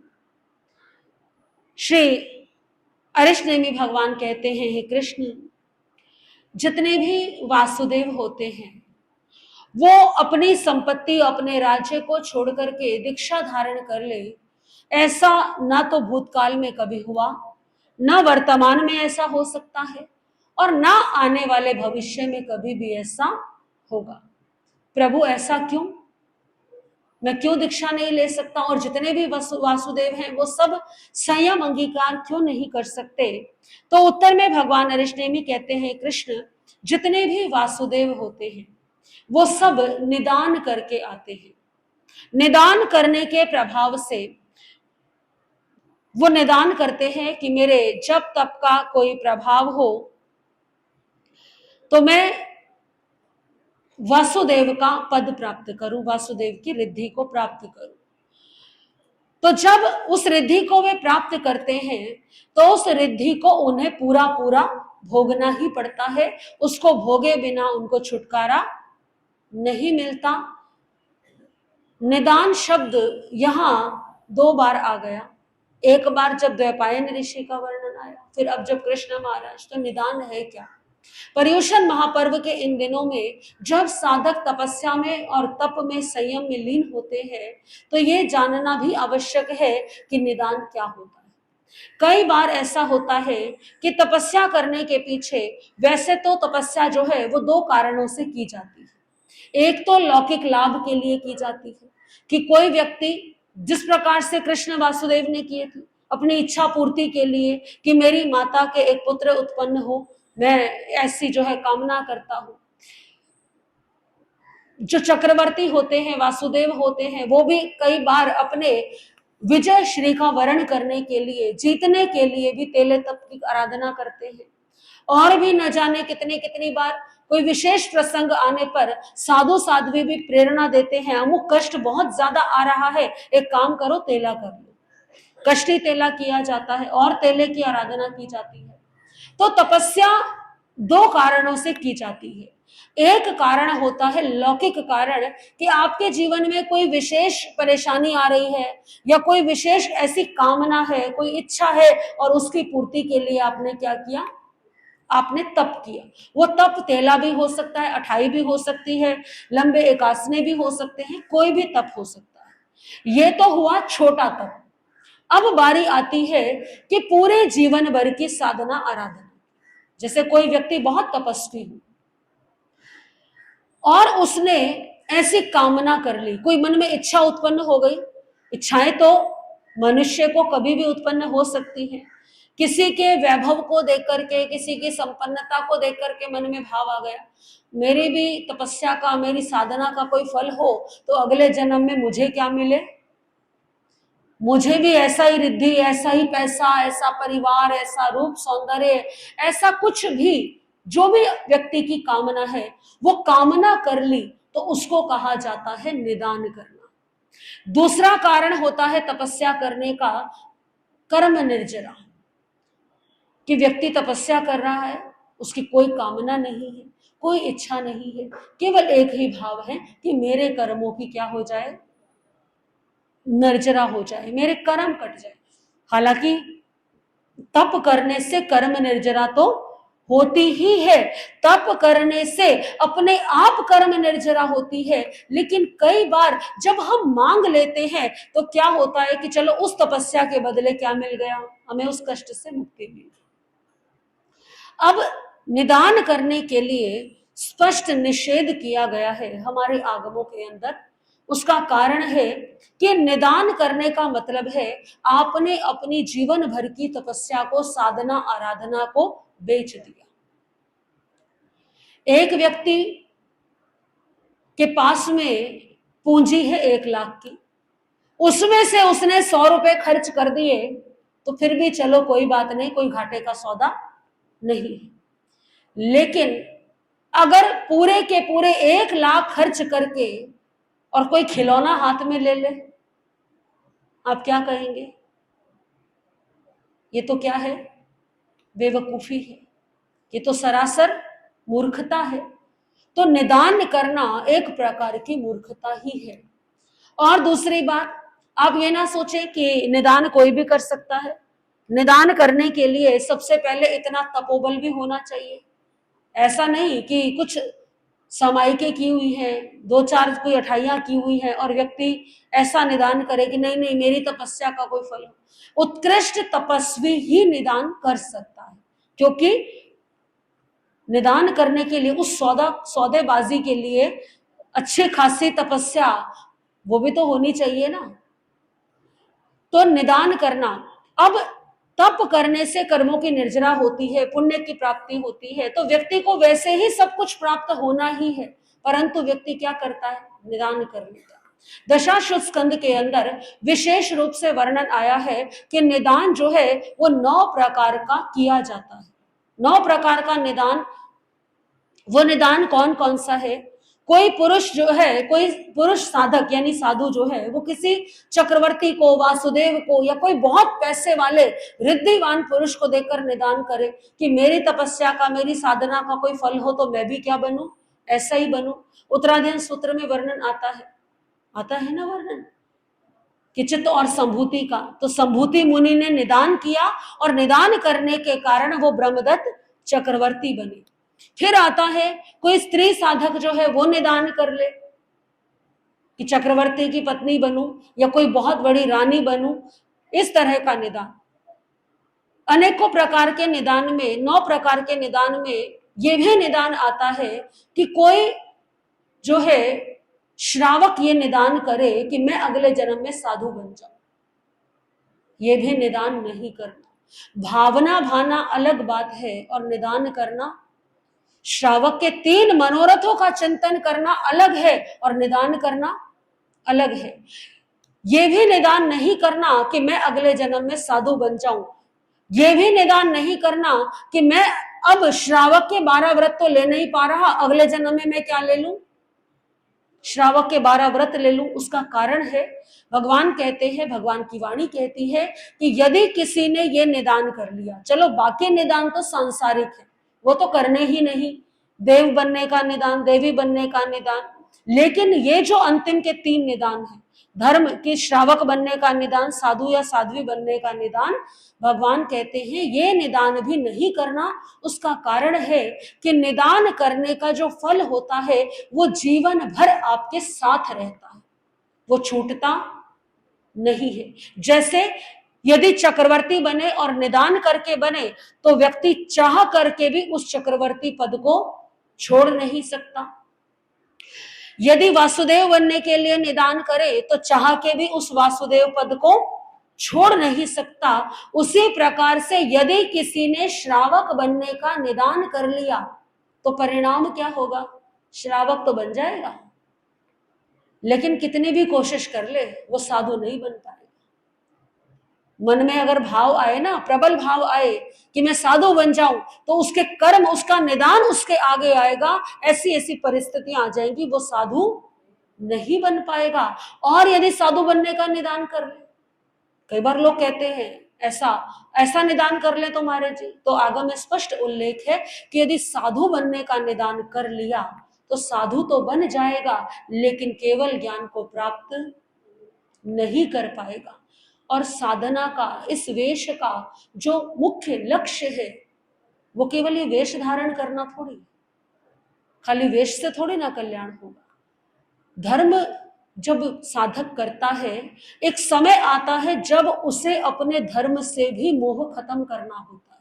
[SPEAKER 1] श्री अरिष्टनेमि भगवान कहते हैं हे कृष्ण, जितने भी वासुदेव होते हैं वो अपनी संपत्ति, अपने राज्य को छोड़ करके दीक्षा धारण कर ले, ऐसा ना तो भूतकाल में कभी हुआ, ना वर्तमान में ऐसा हो सकता है, और ना आने वाले भविष्य में कभी भी ऐसा होगा। प्रभु ऐसा क्यों? मैं क्यों दीक्षा नहीं ले सकता? और जितने भी वासुदेव हैं वो सब संयम अंगीकार क्यों नहीं कर सकते? तो उत्तर में भगवान अरिष्टनेमि कहते हैं कृष्ण, जितने भी वासुदेव होते हैं वो सब निदान करके आते हैं। निदान करने के प्रभाव से वो निदान करते हैं कि मेरे जब तप का कोई प्रभाव हो तो मैं वासुदेव का पद प्राप्त करूं, वासुदेव की रिद्धि को प्राप्त करूं। तो जब उस रिद्धि को वे प्राप्त करते हैं तो उस रिद्धि को उन्हें पूरा पूरा भोगना ही पड़ता है, उसको भोगे बिना उनको छुटकारा नहीं मिलता। निदान शब्द यहां दो बार आ गया, एक बार जब द्वैपायन ऋषि का वर्णन आया, फिर अब जब कृष्ण महाराज। तो निदान है क्या? पर्युषण महापर्व के इन दिनों में जब साधक तपस्या में और तप में संयम में लीन होते हैं तो ये जानना भी आवश्यक है कि निदान क्या होता है। कई बार ऐसा होता है कि तपस्या करने के पीछे, वैसे तो तपस्या जो है वो दो कारणों से की जाती है। एक तो लौकिक लाभ के लिए की जाती है कि कोई व्यक्ति जिस प्रकार से कृष्ण वासुदेव ने किए थे अपनी इच्छा पूर्ति के लिए कि मेरी माता के एक पुत्र उत्पन्न हो, मैं ऐसी जो है कामना करता हूं। जो चक्रवर्ती होते हैं, वासुदेव होते हैं, वो भी कई बार अपने विजय श्री का वर्ण करने के लिए, जीतने के लिए भी तेले तप की आराधना करते हैं। और भी न जाने कितनी कितनी बार कोई विशेष प्रसंग आने पर साधु साध्वी भी प्रेरणा देते हैं, अमुक कष्ट बहुत ज्यादा आ रहा है, एक काम करो तेला कर लो। कष्टी तेला किया जाता है और तेले की आराधना की जाती है। तो तपस्या दो कारणों से की जाती है। एक कारण होता है लौकिक कारण, कि आपके जीवन में कोई विशेष परेशानी आ रही है या कोई विशेष ऐसी कामना है, कोई इच्छा है, और उसकी पूर्ति के लिए आपने क्या किया, आपने तप किया। वो तप तेला भी हो सकता है, अठाई भी हो सकती है, लंबे एकासने भी हो सकते हैं, कोई भी तप हो सकता है। ये तो हुआ छोटा तप। अब बारी आती है कि पूरे जीवन भर की साधना आराधना। जैसे कोई व्यक्ति बहुत तपस्वी हो और उसने ऐसी कामना कर ली, कोई मन में इच्छा उत्पन्न हो गई। इच्छाएं तो मनुष्य को कभी भी उत्पन्न हो सकती हैं। किसी के वैभव को देख करके, किसी की संपन्नता को देख करके मन में भाव आ गया, मेरी भी तपस्या का, मेरी साधना का कोई फल हो तो अगले जन्म में मुझे क्या मिले, मुझे भी ऐसा ही रिद्धि, ऐसा ही पैसा, ऐसा परिवार, ऐसा रूप सौंदर्य, ऐसा कुछ भी, जो भी व्यक्ति की कामना है, वो कामना कर ली तो उसको कहा जाता है निदान करना। दूसरा कारण होता है तपस्या करने का कर्म निर्जरा, कि व्यक्ति तपस्या कर रहा है, उसकी कोई कामना नहीं है, कोई इच्छा नहीं है, केवल एक ही भाव है कि मेरे कर्मों की क्या हो जाए, निर्जरा हो जाए, मेरे कर्म कट जाए। हालांकि तप करने से कर्म निर्जरा तो होती ही है, तप करने से अपने आप कर्म निर्जरा होती है, लेकिन कई बार जब हम मांग लेते हैं तो क्या होता है कि चलो उस तपस्या के बदले क्या मिल गया, हमें उस कष्ट से मुक्ति मिल गई। अब निदान करने के लिए स्पष्ट निषेध किया गया है हमारे आगमों के अंदर। उसका कारण है कि निदान करने का मतलब है आपने अपनी जीवन भर की तपस्या को, साधना आराधना को बेच दिया। एक व्यक्ति के पास में पूंजी है 1 लाख की, उसमें से उसने 100 रुपए खर्च कर दिए तो फिर भी चलो कोई बात नहीं, कोई घाटे का सौदा नहीं है। लेकिन अगर पूरे के पूरे 1 लाख खर्च करके और कोई खिलौना हाथ में ले ले, आप क्या कहेंगे, ये तो क्या है, बेवकूफी है, ये तो सरासर मूर्खता है। तो निदान करना एक प्रकार की मूर्खता ही है। और दूसरी बात, आप ये ना सोचें कि निदान कोई भी कर सकता है। निदान करने के लिए सबसे पहले इतना तपोबल भी होना चाहिए। ऐसा नहीं कि कुछ समाइके की हुई है, 2-4 कोई अठाइयां की हुई है और व्यक्ति ऐसा निदान करे कि नहीं नहीं मेरी तपस्या का कोई फल हो। उत्कृष्ट तपस्वी ही निदान कर सकता है, क्योंकि निदान करने के लिए, उस सौदेबाजी के लिए अच्छी खासी तपस्या वो भी तो होनी चाहिए ना। तो निदान करना, अब तप करने से कर्मों की निर्जरा होती है, पुण्य की प्राप्ति होती है, तो व्यक्ति को वैसे ही सब कुछ प्राप्त होना ही है, परंतु व्यक्ति क्या करता है, निदान कर लेता है। दशाश्वत स्कंद के अंदर विशेष रूप से वर्णन आया है कि निदान जो है वो 9 प्रकार का किया जाता है। 9 प्रकार का निदान, वो निदान कौन कौन सा है, कोई पुरुष जो है, कोई पुरुष साधक यानी साधु जो है, वो किसी चक्रवर्ती को, वासुदेव को, या कोई बहुत पैसे वाले रिद्धिवान पुरुष को देखकर निदान करे कि मेरी तपस्या का, मेरी साधना का कोई फल हो तो मैं भी क्या बनूं, ऐसा ही बनूं। उत्तराध्ययन सूत्र में वर्णन आता है ना वर्णन, कि चित्त और संभूति का। तो संभूति मुनि ने निदान किया और निदान करने के कारण वो ब्रह्मदत्त चक्रवर्ती बने। फिर आता है कोई स्त्री साधक जो है वो निदान कर ले कि चक्रवर्ती की पत्नी बनूं या कोई बहुत बड़ी रानी बनूं, इस तरह का निदान। अनेकों प्रकार के निदान में, 9 प्रकार के निदान में यह भी निदान आता है कि कोई जो है श्रावक ये निदान करे कि मैं अगले जन्म में साधु बन जाऊं, ये भी निदान नहीं करना। भावना भाना अलग बात है और निदान करना, श्रावक के 3 मनोरथों का चिंतन करना अलग है और निदान करना अलग है। ये भी निदान नहीं करना कि मैं अगले जन्म में साधु बन जाऊं, ये भी निदान नहीं करना कि मैं अब श्रावक के 12 व्रत तो ले नहीं पा रहा, अगले जन्म में मैं क्या ले लूं, श्रावक के 12 व्रत ले लूं। उसका कारण है, भगवान कहते हैं, भगवान की वाणी कहती है कि यदि किसी ने ये निदान कर लिया, चलो बाकी निदान तो सांसारिक है, वो तो करने ही नहीं, देव बनने का निदान, देवी बनने का निदान, लेकिन ये जो अंतिम के 3 निदान है, धर्म के श्रावक बनने का निदान, साधु या साध्वी बनने का निदान, भगवान कहते हैं ये निदान भी नहीं करना। उसका कारण है कि निदान करने का जो फल होता है वो जीवन भर आपके साथ रहता है, वो छूटता नहीं है। जैसे यदि चक्रवर्ती बने और निदान करके बने तो व्यक्ति चाह करके भी उस चक्रवर्ती पद को छोड़ नहीं सकता। यदि वासुदेव बनने के लिए निदान करे तो चाह के भी उस वासुदेव पद को छोड़ नहीं सकता। उसी प्रकार से यदि किसी ने श्रावक बनने का निदान कर लिया तो परिणाम क्या होगा, श्रावक तो बन जाएगा, लेकिन कितनी भी कोशिश कर ले वो साधु नहीं बन पाएगा। मन में अगर भाव आए ना, प्रबल भाव आए कि मैं साधु बन जाऊं, तो उसके कर्म, उसका निदान उसके आगे आएगा, ऐसी ऐसी परिस्थितियां आ जाएंगी, वो साधु नहीं बन पाएगा। और यदि साधु बनने का निदान कर ले, कई बार लोग कहते हैं ऐसा ऐसा निदान कर ले तो महाराज जी, तो आगम में स्पष्ट उल्लेख है कि यदि साधु बनने का निदान कर लिया तो साधु तो बन जाएगा, लेकिन केवल ज्ञान को प्राप्त नहीं कर पाएगा। और साधना का, इस वेश का जो मुख्य लक्ष्य है वो केवल ये वेश धारण करना थोड़ी, खाली वेश से थोड़ी ना कल्याण होगा। धर्म जब साधक करता है, एक समय आता है जब उसे अपने धर्म से भी मोह खत्म करना होता है,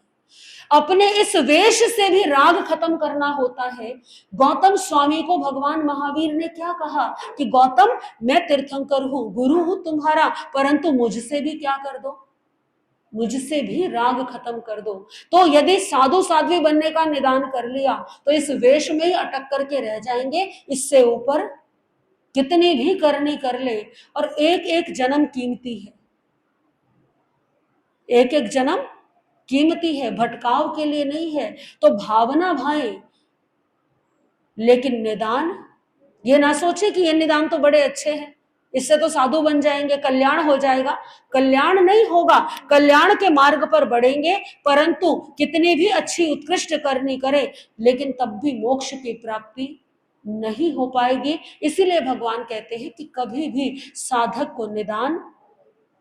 [SPEAKER 1] अपने इस वेश से भी राग खत्म करना होता है। गौतम स्वामी को भगवान महावीर ने क्या कहा कि गौतम मैं तीर्थंकर हूं, गुरु हूं तुम्हारा, परंतु मुझसे भी क्या कर दो, मुझसे भी राग खत्म कर दो। तो यदि साधु साध्वी बनने का निदान कर लिया तो इस वेश में ही अटक करके रह जाएंगे, इससे ऊपर कितनी भी करनी कर ले। और एक एक जन्म कीमती है, एक एक जन्म कीमती है, भटकाव के लिए नहीं है। तो भावना भाई, लेकिन निदान, ये ना सोचे कि ये निदान तो बड़े अच्छे हैं, इससे तो साधु बन जाएंगे, कल्याण हो जाएगा। कल्याण नहीं होगा, कल्याण के मार्ग पर बढ़ेंगे, परंतु कितनी भी अच्छी उत्कृष्ट करनी करे, लेकिन तब भी मोक्ष की प्राप्ति नहीं हो पाएगी। इसीलिए भगवान कहते हैं कि कभी भी साधक को निदान,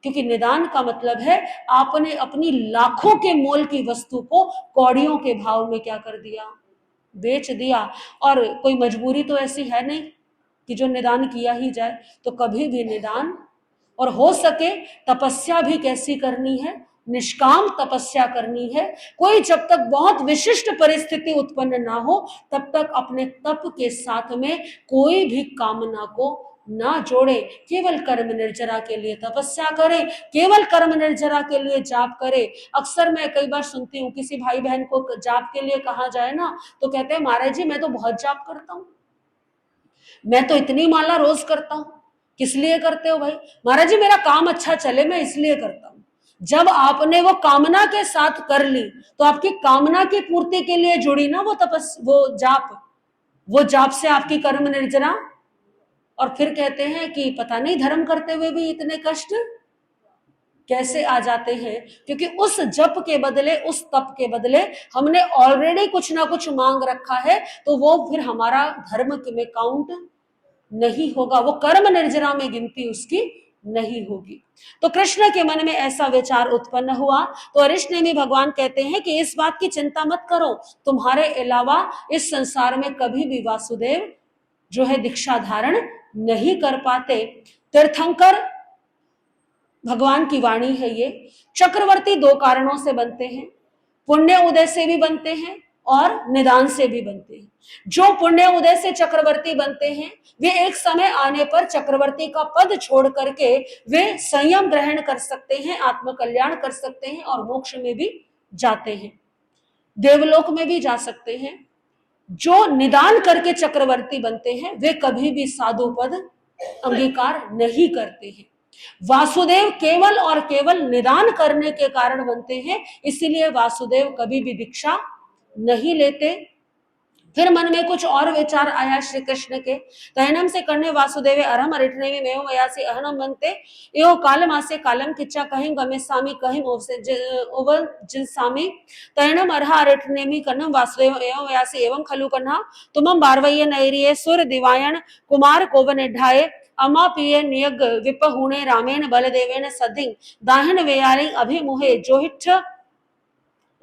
[SPEAKER 1] क्योंकि निदान का मतलब है आपने अपनी लाखों के मोल की वस्तु को कौड़ियों के भाव में क्या कर दिया, बेच दिया। और कोई मजबूरी तो ऐसी है नहीं कि जो निदान किया ही जाए, तो कभी भी निदान, और हो सके तपस्या भी कैसी करनी है, निष्काम तपस्या करनी है। कोई जब तक बहुत विशिष्ट परिस्थिति उत्पन्न ना हो तब तक अपने तप के साथ में कोई भी कामना को ना जोड़े, केवल कर्म निर्जरा के लिए तपस्या करे, केवल कर्म निर्जरा के लिए जाप करे। अक्सर मैं कई बार सुनती हूँ किसी भाई बहन को जाप के लिए कहा जाए ना, तो कहते हैं महाराज जी मैं तो बहुत जाप करता हूँ, मैं तो इतनी माला रोज करता हूँ। किस लिए करते हो भाई? महाराज जी मेरा काम अच्छा चले, मैं इसलिए करता हूँ। जब आपने वो कामना के साथ कर ली तो आपकी कामना की पूर्ति के लिए जुड़ी ना वो जाप से आपकी कर्म निर्जरा। और फिर कहते हैं कि पता नहीं धर्म करते हुए भी इतने कष्ट कैसे आ जाते हैं, क्योंकि उस जप के बदले, उस तप के बदले हमने ऑलरेडी कुछ ना कुछ मांग रखा है, तो वो फिर हमारा धर्म में काउंट नहीं होगा, वो कर्म निर्जरा में गिनती उसकी नहीं होगी। तो कृष्ण के मन में ऐसा विचार उत्पन्न हुआ, तो अरिष्ट ने भगवान कहते हैं कि इस बात की चिंता मत करो, तुम्हारे अलावा इस संसार में कभी भी वासुदेव जो है दीक्षा धारण नहीं कर पाते। तीर्थंकर भगवान की वाणी है ये। चक्रवर्ती 2 कारणों से बनते हैं, पुण्य उदय से भी बनते हैं और निदान से भी बनते हैं। जो पुण्य उदय से चक्रवर्ती बनते हैं वे एक समय आने पर चक्रवर्ती का पद छोड़ करके वे संयम ग्रहण कर सकते हैं, आत्म कल्याण कर सकते हैं और मोक्ष में भी जाते हैं, देवलोक में भी जा सकते हैं। जो निदान करके चक्रवर्ती बनते हैं वे कभी भी साधु पद अंगीकार नहीं करते हैं। वासुदेव केवल और केवल निदान करने के कारण बनते हैं, इसीलिए वासुदेव कभी भी दीक्षा नहीं लेते। फिर मन में कुछ और विचार आया श्री कृष्ण के। तैनम से करने वासुदेव अरहम अरिटनेमि मेव मयासी अहनम बनते यो काल मासे कालम किच्चा कहीं गमे सामी कहीं ओवर जिनसामी तैनम अरहा अरिटनेमि कन्नम वासुदेव एवं मयासी एवं खलु कन्हा तुमम बारवैये नैरिये सुर दिवायन कुमार कोवन निढाए अमा पिये नियग विपहुणे रामेन बलदेवेन सधिंग दाहन वेयारी अभिमुहे जोहिठ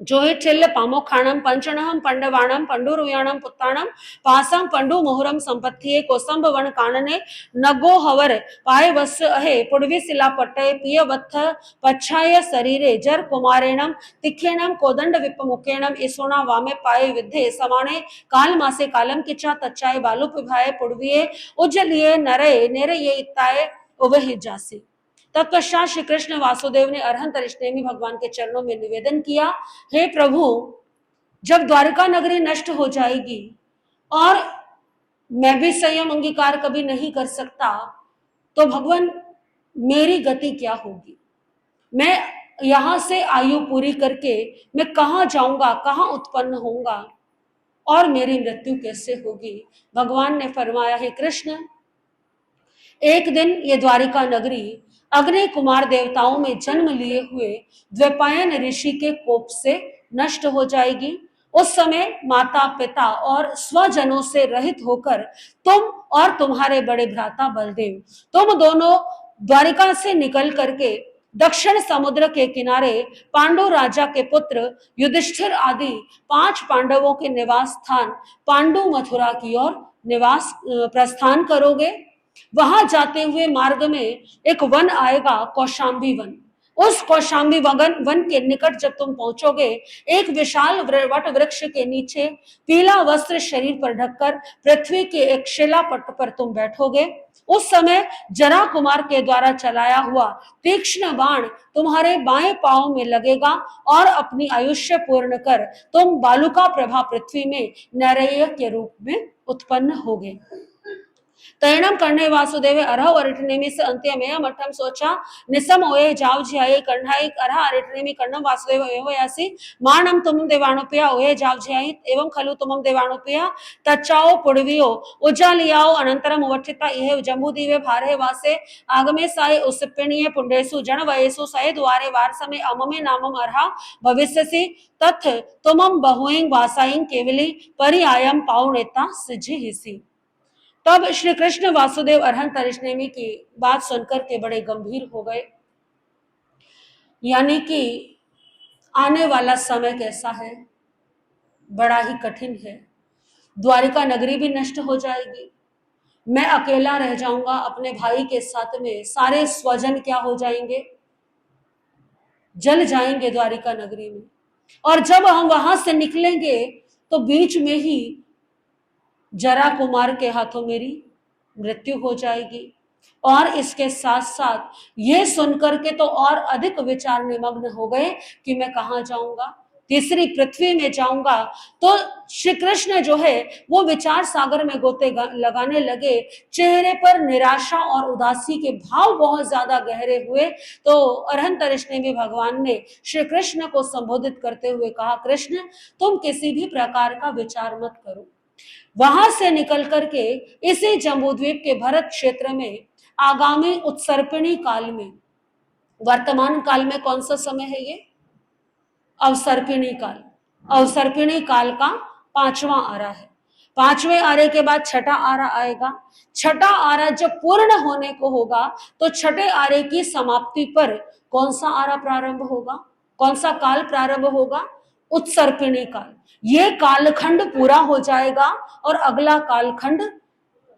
[SPEAKER 1] जोहिठिल्ल पामोखाणम पंचणहम पंडवाणम पंडुरुयाणम पुत्ताणम पासम पंडु मोहरम संपत्तिये कोसंब वन कानने नगो हवर पाए वस अहे पुडवी सिला पट्टय पिय वत्थ पच्छाय शरीरे जर कुमारेणम तिखेणम कोदंड विपमुखेणम इसोणा वामे पाए विद्धे समाणे काल मासे कालम किच्चा तच्चाय बालु पिभाए पुडविये उज्जलिये नरे नेरे ये इत्ताए उवहि जासी। तत्पश्चात श्री कृष्ण वासुदेव ने अरहंत अरिष्टेमी भगवान के चरणों में निवेदन किया, हे प्रभु, जब द्वारका नगरी नष्ट हो जाएगी और मैं भी संयम अंगीकार कभी नहीं कर सकता, तो भगवान मेरी गति क्या होगी? मैं यहां से आयु पूरी करके मैं कहां जाऊंगा, कहां उत्पन्न होऊंगा और मेरी मृत्यु कैसे होगी? भगवान ने फरमाया, हे कृष्ण, एक दिन ये द्वारिका नगरी अग्नि कुमार देवताओं में जन्म लिए हुए द्वैपायन ऋषि के कोप से नष्ट हो जाएगी। उस समय माता पिता और स्वजनों से रहित होकर तुम और तुम्हारे बड़े भ्राता बलदेव, तुम दोनों द्वारिका से निकल करके दक्षिण समुद्र के किनारे पांडु राजा के पुत्र युधिष्ठिर आदि 5 पांडवों के निवास स्थान पांडु मथुरा की ओर निवास प्रस्थान करोगे। वहां जाते हुए मार्ग में एक वन आएगा, कौशाम्बी वन। उस कौशाम्बी वन के निकट जब तुम पहुंचोगे, एक विशाल वट वृक्ष के नीचे पीला वस्त्र शरीर पर ढककर पृथ्वी के एक शिलापट पर तुम बैठोगे। उस समय जरा कुमार के द्वारा चलाया हुआ तीक्ष्ण बाण तुम्हारे बाएं पांव में लगेगा और अपनी आयुष्य पूर्ण कर तुम बालुका प्रभा पृथ्वी में नरैय के रूप में उत्पन्न होगे। तैणम करने वासुदेव अरह अरिटनेमि से अंत्यमेय मठम सोचा निसम ओये जाव झियाये कण्ठाई अरह अरिटनेमि कर्णम वासुदेव एवं यासी मानम तुम देवाणुपया ओये जाव झियाई एवं खलु तुमम देवाणुपया तच्चाओ पुडवियो उज्जालियाओ अनंतरम उवठिता इहे जम्बूदीवे भारे वासे आगमे साय उसिप्पिणीय पुंडेसु जन वयसु सय द्वारे वार समय अममे नामम अरहा भविष्यसि तथ तुमम बहुएं वासाईं केवली परियायम पाउनेता सिद्धि हिसी। तब श्री कृष्ण वासुदेव अरहंत अरिष्टेमी की बात सुनकर के बड़े गंभीर हो गए। यानी कि आने वाला समय कैसा है, बड़ा ही कठिन है। द्वारिका नगरी भी नष्ट हो जाएगी, मैं अकेला रह जाऊंगा अपने भाई के साथ में, सारे स्वजन क्या हो जाएंगे, जल जाएंगे द्वारिका नगरी में। और जब हम वहां से निकलेंगे तो बीच में ही जरा कुमार के हाथों मेरी मृत्यु हो जाएगी। और इसके साथ साथ ये सुनकर के तो और अधिक विचार निमग्न हो गए कि मैं कहां जाऊंगा, तीसरी पृथ्वी में जाऊंगा। तो श्री कृष्ण जो है वो विचार सागर में गोते लगाने लगे। चेहरे पर निराशा और उदासी के भाव बहुत ज्यादा गहरे हुए। तो अरहंत अरिष्टेमी भगवान ने श्री कृष्ण को संबोधित करते हुए कहा, कृष्ण, तुम किसी भी प्रकार का विचार मत करो। वहां से निकल करके इसी जम्बूद्वीप के भरत क्षेत्र में आगामी उत्सर्पिणी काल में, वर्तमान काल में कौन सा समय है ये, अवसर्पिणी काल, अवसर्पिणी काल का 5वां आरा है। 5वें आरे के बाद छठा आरा आएगा। छठा आरा जब पूर्ण होने को होगा तो छठे आरे की समाप्ति पर कौन सा आरा प्रारंभ होगा, कौन सा काल प्रारंभ होगा, उत्सर्पिणी काल। ये कालखंड पूरा हो जाएगा और अगला कालखंड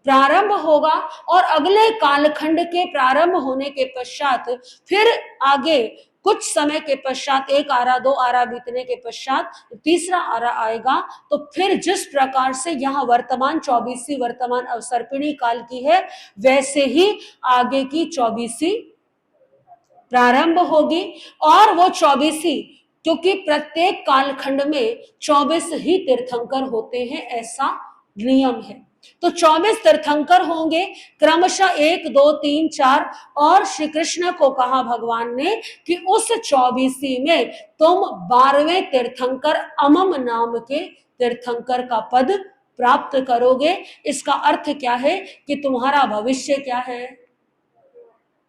[SPEAKER 1] प्रारंभ होगा। और अगले कालखंड के प्रारंभ होने के पश्चात फिर आगे कुछ समय के पश्चात 1 आरा 2 आरा बीतने के पश्चात तीसरा आरा आएगा। तो फिर जिस प्रकार से यहाँ वर्तमान 24वीं वर्तमान अवसर्पिणी काल की है, वैसे ही आगे की 24वीं प्रारंभ होगी। और वो 24वीं, क्योंकि प्रत्येक कालखंड में 24 ही तीर्थंकर होते हैं, ऐसा नियम है। तो 24 तीर्थंकर होंगे क्रमशः 1 2 3 4। और श्री कृष्ण को कहा भगवान ने कि उस 24 में तुम 12वें तीर्थंकर अमम नाम के तीर्थंकर का पद प्राप्त करोगे। इसका अर्थ क्या है कि तुम्हारा भविष्य क्या है,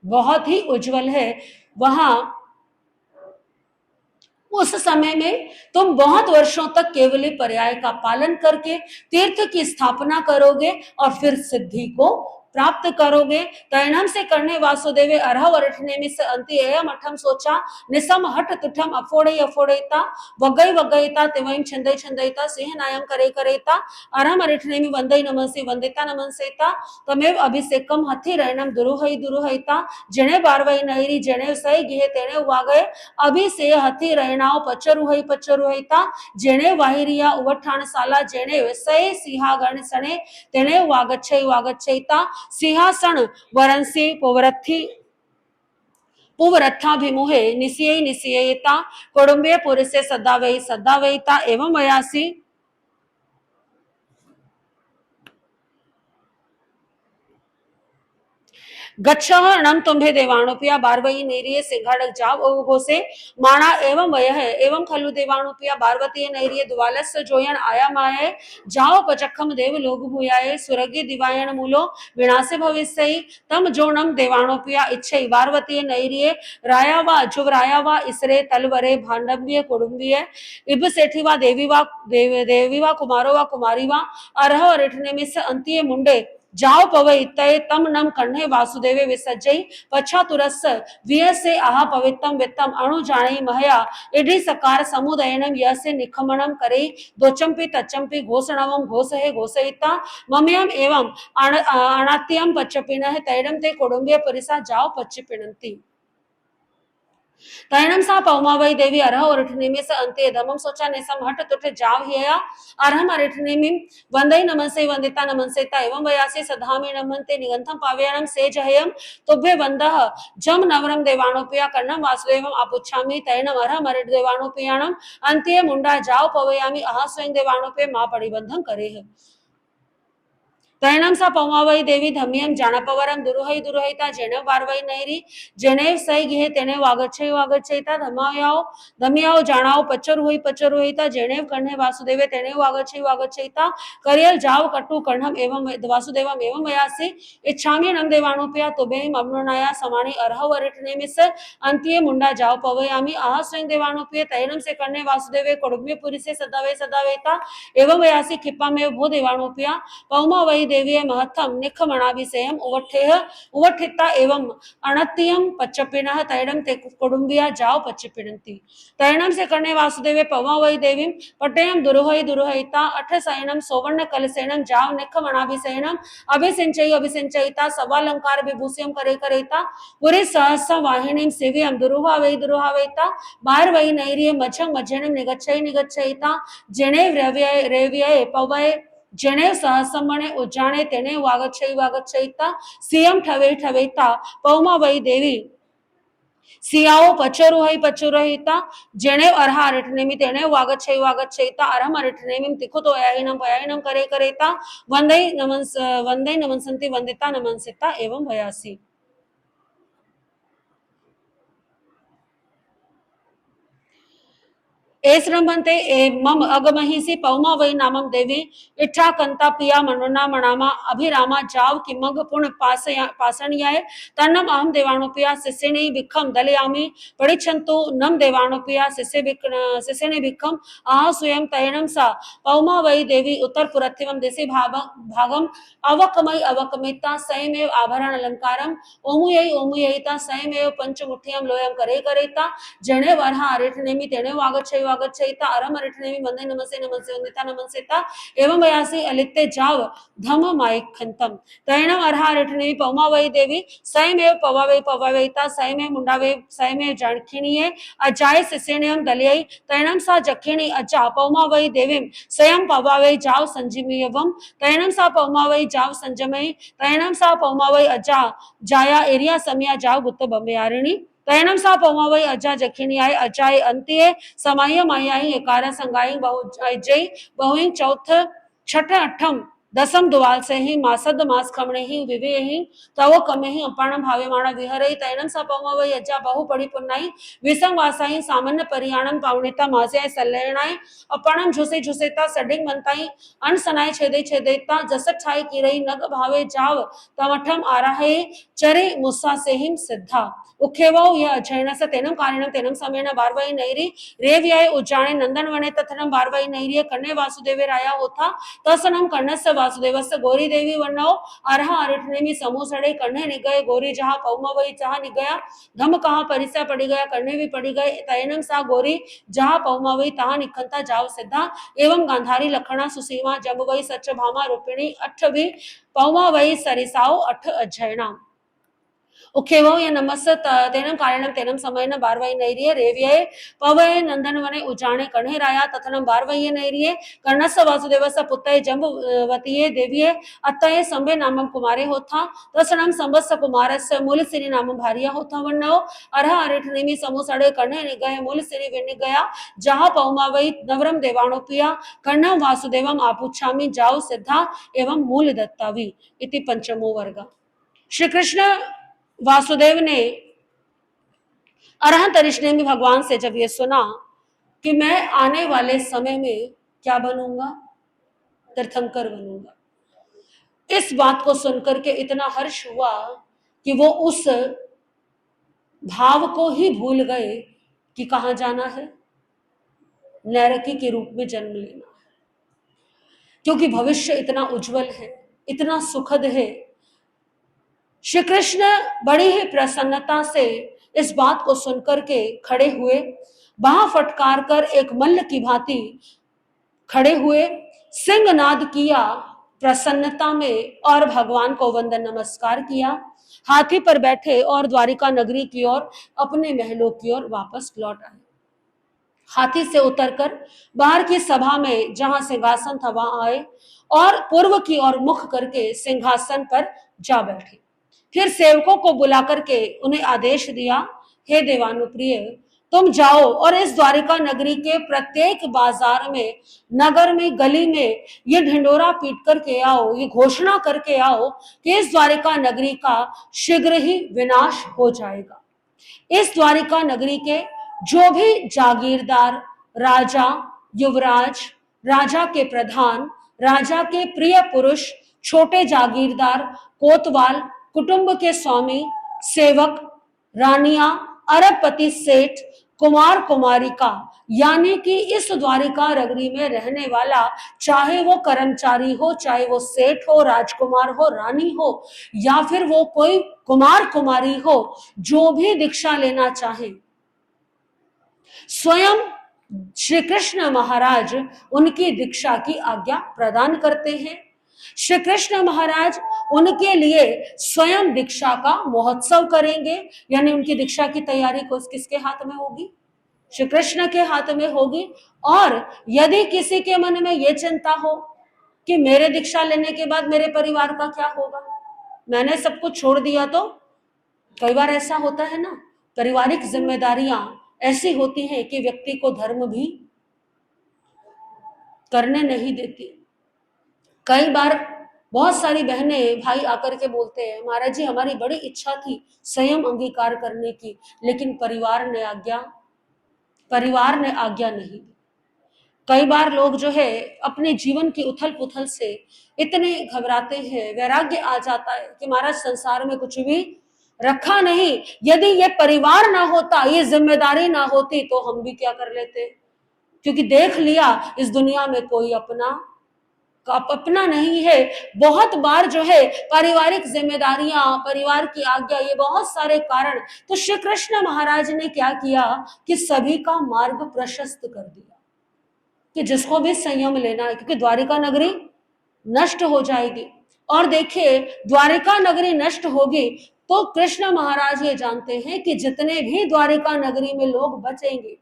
[SPEAKER 1] बहुत ही उज्जवल है। वहां उस समय में तुम बहुत वर्षों तक केवली पर्याय का पालन करके तीर्थ की स्थापना करोगे और फिर सिद्धि को प्राप्त करोगे। तैणम से करने वासुदेवे अर्ह वर्ठने में से अंति एयम अठम सोचा निसम हट तुठम अफोड़े अफोड़ेता वगई वगईता तिवईम छंदई छंदईता सिंह नायम करे करेता अर्हम अरिठने में वंदई नमनसी वंदिता नमनसेता तमेव अभिषेकम हथि रैणम दुरुहई दुरुहईता जेणे बारवई नईरी जेणे सही गिहे तेणे वागए अभी से हथी रहनाओ पचरुहई पचरुहईता जेणे वाहिरिया उवठाण साला जेणे वसय सिंहागण सणे तेणे वागच्छई वागच्छईता सिंहासन वरंसी पुवरथी पुवरथाभिमुहे निसिये निसियेता कुडुंबे पुरुषे सदावई सदावईता एवं वयासी गच्छहरणम तुम्भे देवाणुपिया बारवई नेरिये सिंहाड़क जाव ओ घोसे माणा एवं वयः एवं खलु देवाणुपिया बारवती नेरिये दुवालस्य जोयन आया माये जाओ पचखम देव लोग भूयाए सुरगी दिवायन मूलो विनाशे भविष्यई तम जोनम देवाणुपिया इच्छई बारवती नेरिये रायावा जुवरायावा इसरे तलवरे भांडव्य कुडुंबिये इब सेठीवा देवीवा कुमारोवा कुमारीवा अर्ह रिठने में से अंतिये मुंडे जाओ पवई तय तम नम कन्हे वासुदेवे विसज्जई पछा तुरस विय से आहा पवित्रम वित्तम अणु जाने महया इडी सकार समुदयनम यसे निखमणम करे दोचंपी तचंपी घोषणवम घोषहे घोषयिता ममयम एवं अनात्यम पच्चपिनः तैडम ते कुडुंबिय परिसा जाओ पच्चपिनंती तैणम सा पौमावई देवी अर्ह उठने में से अंत्य धमम सोचा निसम हट तुठ जाव हिया अर्हम अरिठने में वंदई नमनसे वंदिता नमनसेता एवं वयासे सधामे नमनते निगंथम पावयानम से जहयम तुभ्य वंदः जम नवरम देवाणोपया कर्णम वासुदेवम आपुच्छामि तैणम अर्हम अरिठ देवाणोपयाणम अंत्य मुंडा जाव पवयामि अहा स्वयं देवाणोपे मा परिबंधम करे है तैणम सा पौमावई देवी धम्यम जाणपवरम दुरुहई दुरुहईता जेने बारवई नैरी जेने सई गिहे तेने वागच्छई वागच्छईता धम्याओ जाणाओ पचरुहई पचरुहईता जेने कन्हे वासुदेवे तेने वागच्छई वागच्छईता करियल जाव कट्टु कर्णम एवं वासुदेवम एवं वयासी इच्छामि नम देवाणुपया तुबेहिम अमनुनाया समाणि अर्ह वरिठने मिस अंतिये मुंडा जाव पवयामि आहा स्वयं देवाणुपये तैणम से कन्हे वासुदेवे कुडुम्बे पुरी से सदावे सदावेता एवं वयासी खिप्पा में भो देवाणुपया पौमावई देवी महत्तम निखमणाभिषेयम उवठिता एवं अणत्यम पच्चपिनः तैणम ते कुडुंबिया जाओ पच्चपिनंती तैणम से करने वासुदेवे पवावई देवी पटेयम दुरुहई दुरुहईता अठ सैनम सोवर्ण कलसेनम जाव निखमणाभिषेयनम अभिसिंचई अभिसिंचईता सवालंकार विभूषियम करे करेता पुरी सहस्र वाहिनीम सेवियम दुरुहावई दुरुहावईता बाहर वही नैरिय मझंग मझेनम निगच्छई निगच्छईता जेने रेव्यय पवय जेने सहसमणे उज्जाणे तेने वागच्छई वागच्छईता सियम ठवे ठवेता पौमा वही देवी सियाओ पचरुहई पचरुहईता जेने अर्हा अरिठनेमि तेने वागच्छई वागच्छईता अरहम अरिठनेमि तिखुतो पयायिनम पयायिनम करे करेता वंदई नमनसंति वंदिता नमनसिता एवं भयासी एसरंभंते मम अगमहिषि पौमा वै नामम देवी इच्छा कंता पिया मनोना मणामा अभिरामा जाव किमग पुण्य पासणियाय तन्नम अहम देवाणुपिया शिष्यनि भिक्खम दलयामि पड़िछंतु नम देवाणुपिया शिष्यनि भिक्खम आह स्वयं तैणम सा पौमा वै देवी उत्तर पुरथिवम दिशि भागम अवकमय अवकमिता स्वयमेव आभरण अलंकारम ओमुयई स्वयमेव पंचमुठियम लोयम करे करेता जने वरहा अरिठनेमि तेने वागच्छई वागच्छईता अरम अरिठनेमि वंदे नमसे नमसे वंदिता नमसेता एवं वयासी अलित्ते जाव धम मायखंतम तैणम अर्हा अरिठनेमि पौमा वै देवी स्वयमेव पवावईता स्वयमेव मुंडावे स्वयमेव जाणखिणीये अजाय शिष्यनेयम दलयई तैणम सा जखिणी अजा पौमा वै देवीम स्वयं पवावई जाव संजीवयवम तैणम सा पौमा वै जाव संजमई तैणम सा पौमा वै अजा जाया एरिया समिया जाव गुत्त बम्बयारिणी तैणम सा पौमावई अजा जखिनियाय अजाय अंत्ये समाय मायाई एकार संगाई बहु जय बहु चौथ छठ अठम दसम दुवाल से ही मासद मास खमणे ही विवे ही तवो कमे ही अपाण भावे माणा विहरई तैनम सा पौमा वही अज्जा बहु पड़ी पुन्नाई विसंग वासाई सामान्य परियाणम पावनेता मासे सल्लेणाई अपाणम झुसे झुसेता सडिंग मनताई अन सनाई छेदे छेदेता जसत छाई की रही नग भावे जाव तमठम आराहे चरे मुस्सा से हिम सिद्धा उखेवो यह अजयन स तेनम कारणम तेनम समेन बारवाई नैरी रेव्याय उज्जाणे नंदन वने तथनम बारवाई नैरी कन्ने वासुदेवे राया होता तसनम कर्णस्य वासुदेवस्य गौरी देवी वर्णो अरह अरिठनेमि समूह सड़े कन्ने निगये गौरी जहाँ पौमवई जहाँ निगया धम कहाँ परिसय पड़ी गया कन्ने भी पड़ी गए तयनम सा गौरी जहाँ पौमवई तहाँ निखंता जाव सिद्धा एवं गांधारी लखना सुसीमा जम्बवई सच भामा रूपिणी अठ भी पौमवई सरिसाओ अठ अजयना उखेवो ये नमस तेनम कारणम तेनम समयन बारवाई नैरिये रेव्ये पवये नंदन वने उजाणे कणे राया तथनम बारवाई नैरिये कर्णस वासुदेवस पुत्तये जम्बवतीये देवीये अत्तये संबे नामम कुमारे होथा तसनम संबस कुमारस्य मूल सिरी नामम भारिया होथा वन्नो अरह अरिठनेमि समूह सड़े कणे निगये मूल सिरी विनि गया जहाँ पौमावई नवरम देवाणो पिया कर्णम वासुदेवम आपुच्छामि जाओ सिद्धा एवं मूल दत्तावी इति पंचमो वर्ग। श्री कृष्ण वासुदेव ने अरहंत अरिष्णे में भगवान से जब ये सुना कि मैं आने वाले समय में क्या बनूंगा, तीर्थंकर बनूंगा, इस बात को सुनकर के इतना हर्ष हुआ कि वो उस भाव को ही भूल गए कि कहां जाना है, नैरकी के रूप में जन्म लेना है, क्योंकि भविष्य इतना उज्जवल है, इतना सुखद है। श्री कृष्ण बड़ी ही प्रसन्नता से इस बात को सुनकर के खड़े हुए, बाह फटकार कर एक मल्ल की भांति खड़े हुए, सिंहनाद किया प्रसन्नता में और भगवान को वंदन नमस्कार किया, हाथी पर बैठे और द्वारिका नगरी की ओर अपने महलों की ओर वापस लौट आए। हाथी से उतरकर बाहर की सभा में जहां सिंहासन था वहां आए और पूर्व की ओर मुख करके सिंहासन पर जा बैठे। फिर सेवकों को बुला करके उन्हें आदेश दिया, हे देवानुप्रिय, तुम जाओ और इस द्वारिका नगरी के प्रत्येक बाजार में, नगर में, गली में ये ढिंडोरा पीट करके आओ, ये घोषणा करके आओ कि इस द्वारिका नगरी का शीघ्र ही विनाश हो जाएगा। इस द्वारिका नगरी के जो भी जागीरदार, राजा, युवराज, राजा के प्रधान, राजा के प्रिय पुरुष, छोटे जागीरदार, कोतवाल, कुटुंब के स्वामी, सेवक, रानियां, अरबपति, सेठ, कुमार कुमारिका, यानी कि इस द्वारिका नगरी में रहने वाला, चाहे वो कर्मचारी हो, चाहे वो सेठ हो, राजकुमार हो, रानी हो, या फिर वो कोई कुमार कुमारी हो, जो भी दीक्षा लेना चाहे, स्वयं श्री कृष्ण महाराज उनकी दीक्षा की आज्ञा प्रदान करते हैं। श्री कृष्ण महाराज उनके लिए स्वयं दीक्षा का महोत्सव करेंगे, यानी उनकी दीक्षा की तैयारी किसके हाथ में होगी? श्री कृष्ण के हाथ में होगी। और यदि किसी के मन में यह चिंता हो कि मेरे दीक्षा लेने के बाद मेरे परिवार का क्या होगा, मैंने सब कुछ छोड़ दिया, तो कई बार ऐसा होता है ना, पारिवारिक जिम्मेदारियां ऐसी होती हैं कि व्यक्ति को धर्म भी करने नहीं देती। कई बार बहुत सारी बहनें भाई आकर के बोलते हैं, महाराज जी हमारी बड़ी इच्छा थी संयम अंगीकार करने की, लेकिन परिवार ने आज्ञा नहीं दी। कई बार लोग जो है अपने जीवन की उथल पुथल से इतने घबराते हैं, वैराग्य आ जाता है कि महाराज संसार में कुछ भी रखा नहीं, यदि ये परिवार ना होता, ये जिम्मेदारी ना होती, तो हम भी क्या कर लेते, क्योंकि देख लिया इस दुनिया में कोई अपना नहीं है। बहुत बार जो है पारिवारिक जिम्मेदारियां, परिवार की आज्ञा, ये बहुत सारे कारण, तो श्री कृष्ण महाराज ने क्या किया कि सभी का मार्ग प्रशस्त कर दिया कि जिसको भी संयम लेना है, क्योंकि द्वारिका नगरी नष्ट हो जाएगी। और देखिए द्वारिका नगरी नष्ट होगी तो कृष्ण महाराज ये जानते हैं कि जितने भी द्वारिका नगरी में लोग बचेंगे,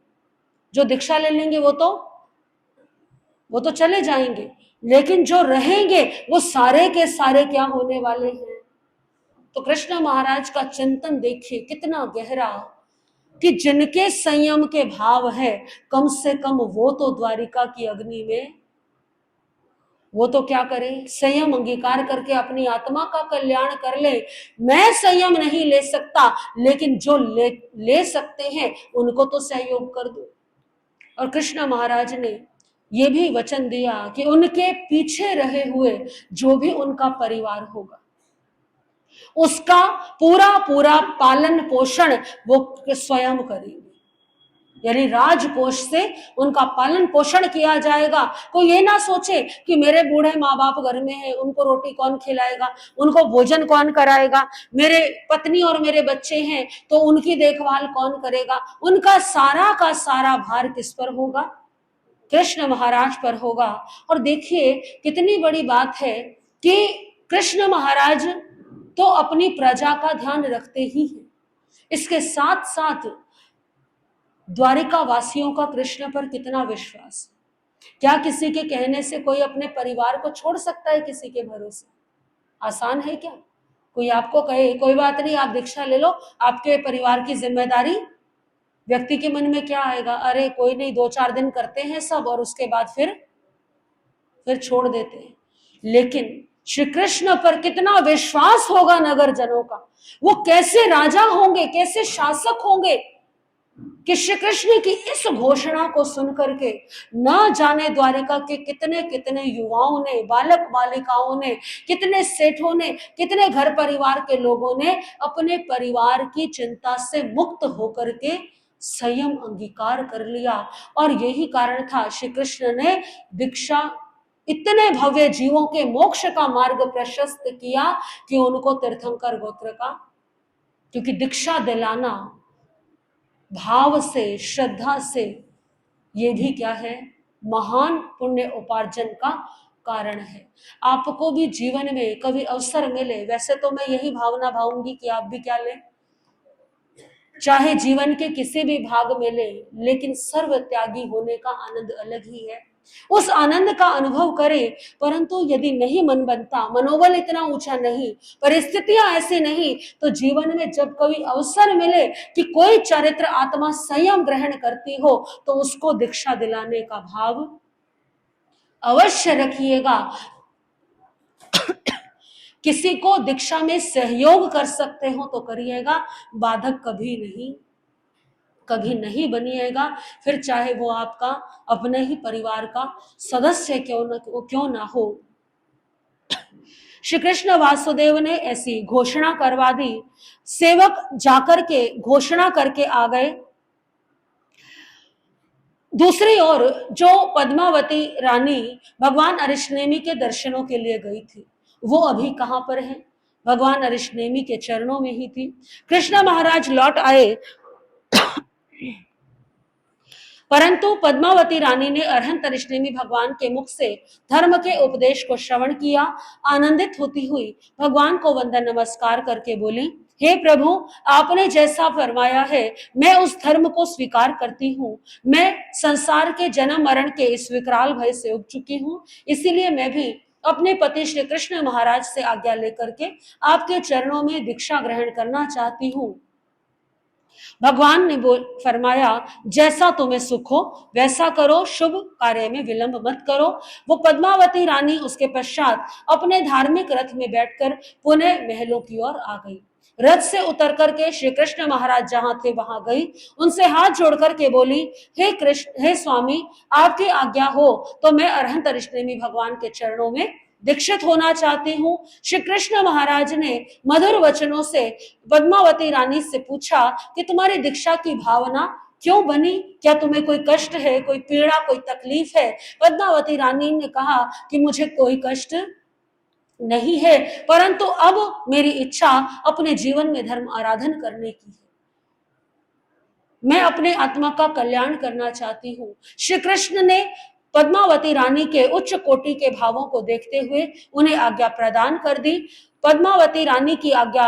[SPEAKER 1] जो दीक्षा ले लेंगे वो तो चले जाएंगे, लेकिन जो रहेंगे वो सारे के सारे क्या होने वाले हैं। तो कृष्ण महाराज का चिंतन देखिए कितना गहरा, कि जिनके संयम के भाव है, कम से कम वो तो द्वारिका की अग्नि में वो तो क्या करे, संयम अंगीकार करके अपनी आत्मा का कल्याण कर ले। मैं संयम नहीं ले सकता, लेकिन जो ले सकते हैं उनको तो सहयोग कर दो। और कृष्ण महाराज ने ये भी वचन दिया कि उनके पीछे रहे हुए जो भी उनका परिवार होगा, उसका पूरा पूरा पालन पोषण वो स्वयं करेंगे। यानी राजकोष से उनका पालन पोषण किया जाएगा। कोई ये ना सोचे कि मेरे बूढ़े माँ बाप घर में है, उनको रोटी कौन खिलाएगा, उनको भोजन कौन कराएगा, मेरे पत्नी और मेरे बच्चे हैं तो उनकी देखभाल कौन करेगा। उनका सारा का सारा भार किस पर होगा? कृष्ण महाराज पर होगा। और देखिए कितनी बड़ी बात है कि कृष्ण महाराज तो अपनी प्रजा का ध्यान रखते ही हैं, इसके साथ साथ द्वारिका वासियों का कृष्ण पर कितना विश्वास। क्या किसी के कहने से कोई अपने परिवार को छोड़ सकता है किसी के भरोसे? आसान है क्या? कोई आपको कहे कोई बात नहीं आप दीक्षा ले लो, आपके परिवार की जिम्मेदारी, व्यक्ति के मन में क्या आएगा? अरे कोई नहीं, 2-4 दिन करते हैं सब और उसके बाद फिर छोड़ देते हैं। लेकिन श्री कृष्ण पर कितना विश्वास होगा नगर जनों का। वो कैसे राजा होंगे, कैसे शासक होंगे कि श्री कृष्ण की इस घोषणा को सुनकर के न जाने द्वारिका के कितने कितने युवाओं ने, बालक बालिकाओं ने, कितने सेठों ने, कितने घर परिवार के लोगों ने अपने परिवार की चिंता से मुक्त होकर के संयम अंगीकार कर लिया। और यही कारण था श्री कृष्ण ने दीक्षा, इतने भव्य जीवों के मोक्ष का मार्ग प्रशस्त किया कि उनको तीर्थंकर गोत्र का, क्योंकि दीक्षा दिलाना भाव से, श्रद्धा से, ये भी क्या है? महान पुण्य उपार्जन का कारण है। आपको भी जीवन में कभी अवसर मिले, वैसे तो मैं यही भावना भाऊंगी कि आप भी क्या लें, चाहे जीवन के किसी भी भाग में ले, लेकिन सर्व त्यागी होने का आनंद अलग ही है। उस आनंद का अनुभव करें। परंतु यदि नहीं मन बनता, मनोबल इतना ऊंचा नहीं, परिस्थितियां ऐसी नहीं, तो जीवन में जब कभी अवसर मिले कि कोई चरित्र आत्मा संयम ग्रहण करती हो, तो उसको दीक्षा दिलाने का भाव अवश्य रखिएगा। किसी को दीक्षा में सहयोग कर सकते हो तो करिएगा, बाधक कभी नहीं बनिएगा। फिर चाहे वो आपका अपने ही परिवार का सदस्य क्यों ना हो। श्री कृष्ण वासुदेव ने ऐसी घोषणा करवा दी। सेवक जाकर के घोषणा करके आ गए। दूसरी ओर जो पद्मावती रानी भगवान अरिष्णेमी के दर्शनों के लिए गई थी, वो अभी कहां पर है? भगवान अरिष्णेमी के चरणों में ही थी। कृष्ण महाराज लौट आए, परंतु पद्मावती रानी ने अरहंत अरिष्णेमी भगवान के मुख से धर्म के उपदेश को श्रवण किया। आनंदित होती हुई भगवान को वंदन नमस्कार करके बोली, हे प्रभु, आपने जैसा फरमाया है मैं उस धर्म को स्वीकार करती हूँ। मैं संसार के जन्म मरण के इस विकराल भय से उब चुकी हूँ, इसीलिए मैं भी अपने पति श्री कृष्ण महाराज से आज्ञा लेकर के आपके चरणों में दीक्षा ग्रहण करना चाहती हूँ। भगवान ने फरमाया, जैसा तुम्हें सुख हो वैसा करो, शुभ कार्य में विलंब मत करो। वो पद्मावती रानी उसके पश्चात अपने धार्मिक रथ में बैठकर पुनः महलों की ओर आ गई। रथ से उतर करके श्री कृष्ण महाराज जहां थे वहां गई, उनसे हाथ जोड़ करके बोली, हे कृष्ण, हे स्वामी, आपकी आज्ञा हो तो मैं अरहंत अरिष्णेमी भगवान के चरणों में दीक्षित होना चाहती हूँ। श्री कृष्ण महाराज ने मधुर वचनों से पद्मावती रानी से पूछा कि तुम्हारी दीक्षा की भावना क्यों बनी, क्या तुम्हें कोई कष्ट है, कोई पीड़ा, कोई तकलीफ है? पद्मावती रानी ने कहा कि मुझे कोई कष्ट नहीं है, परंतु अब मेरी इच्छा अपने जीवन में धर्म आराधन करने की है। मैं अपने आत्मा का कल्याण करना चाहती हूँ। श्री कृष्ण ने पद्मावती रानी के उच्च कोटि के भावों को देखते हुए उन्हें आज्ञा प्रदान कर दी। पद्मावती रानी की आज्ञा